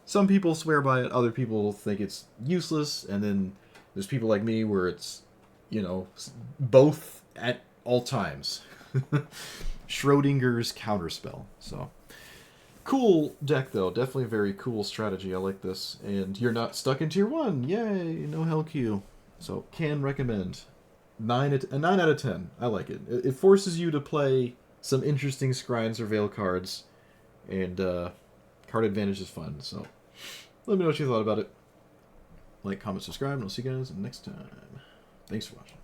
Some people swear by it, other people think it's useless, and then there's people like me where it's, both at all times. Schrodinger's Counterspell. So, cool deck, though. Definitely a very cool strategy. I like this. And you're not stuck in Tier 1. Yay! No Hell Q. So, can recommend. 9 out of 10. I like it. It forces you to play some interesting Scry and Surveil cards. And card advantage is fun. So, let me know what you thought about it. Like, comment, subscribe, and I'll see you guys next time. Thanks for watching.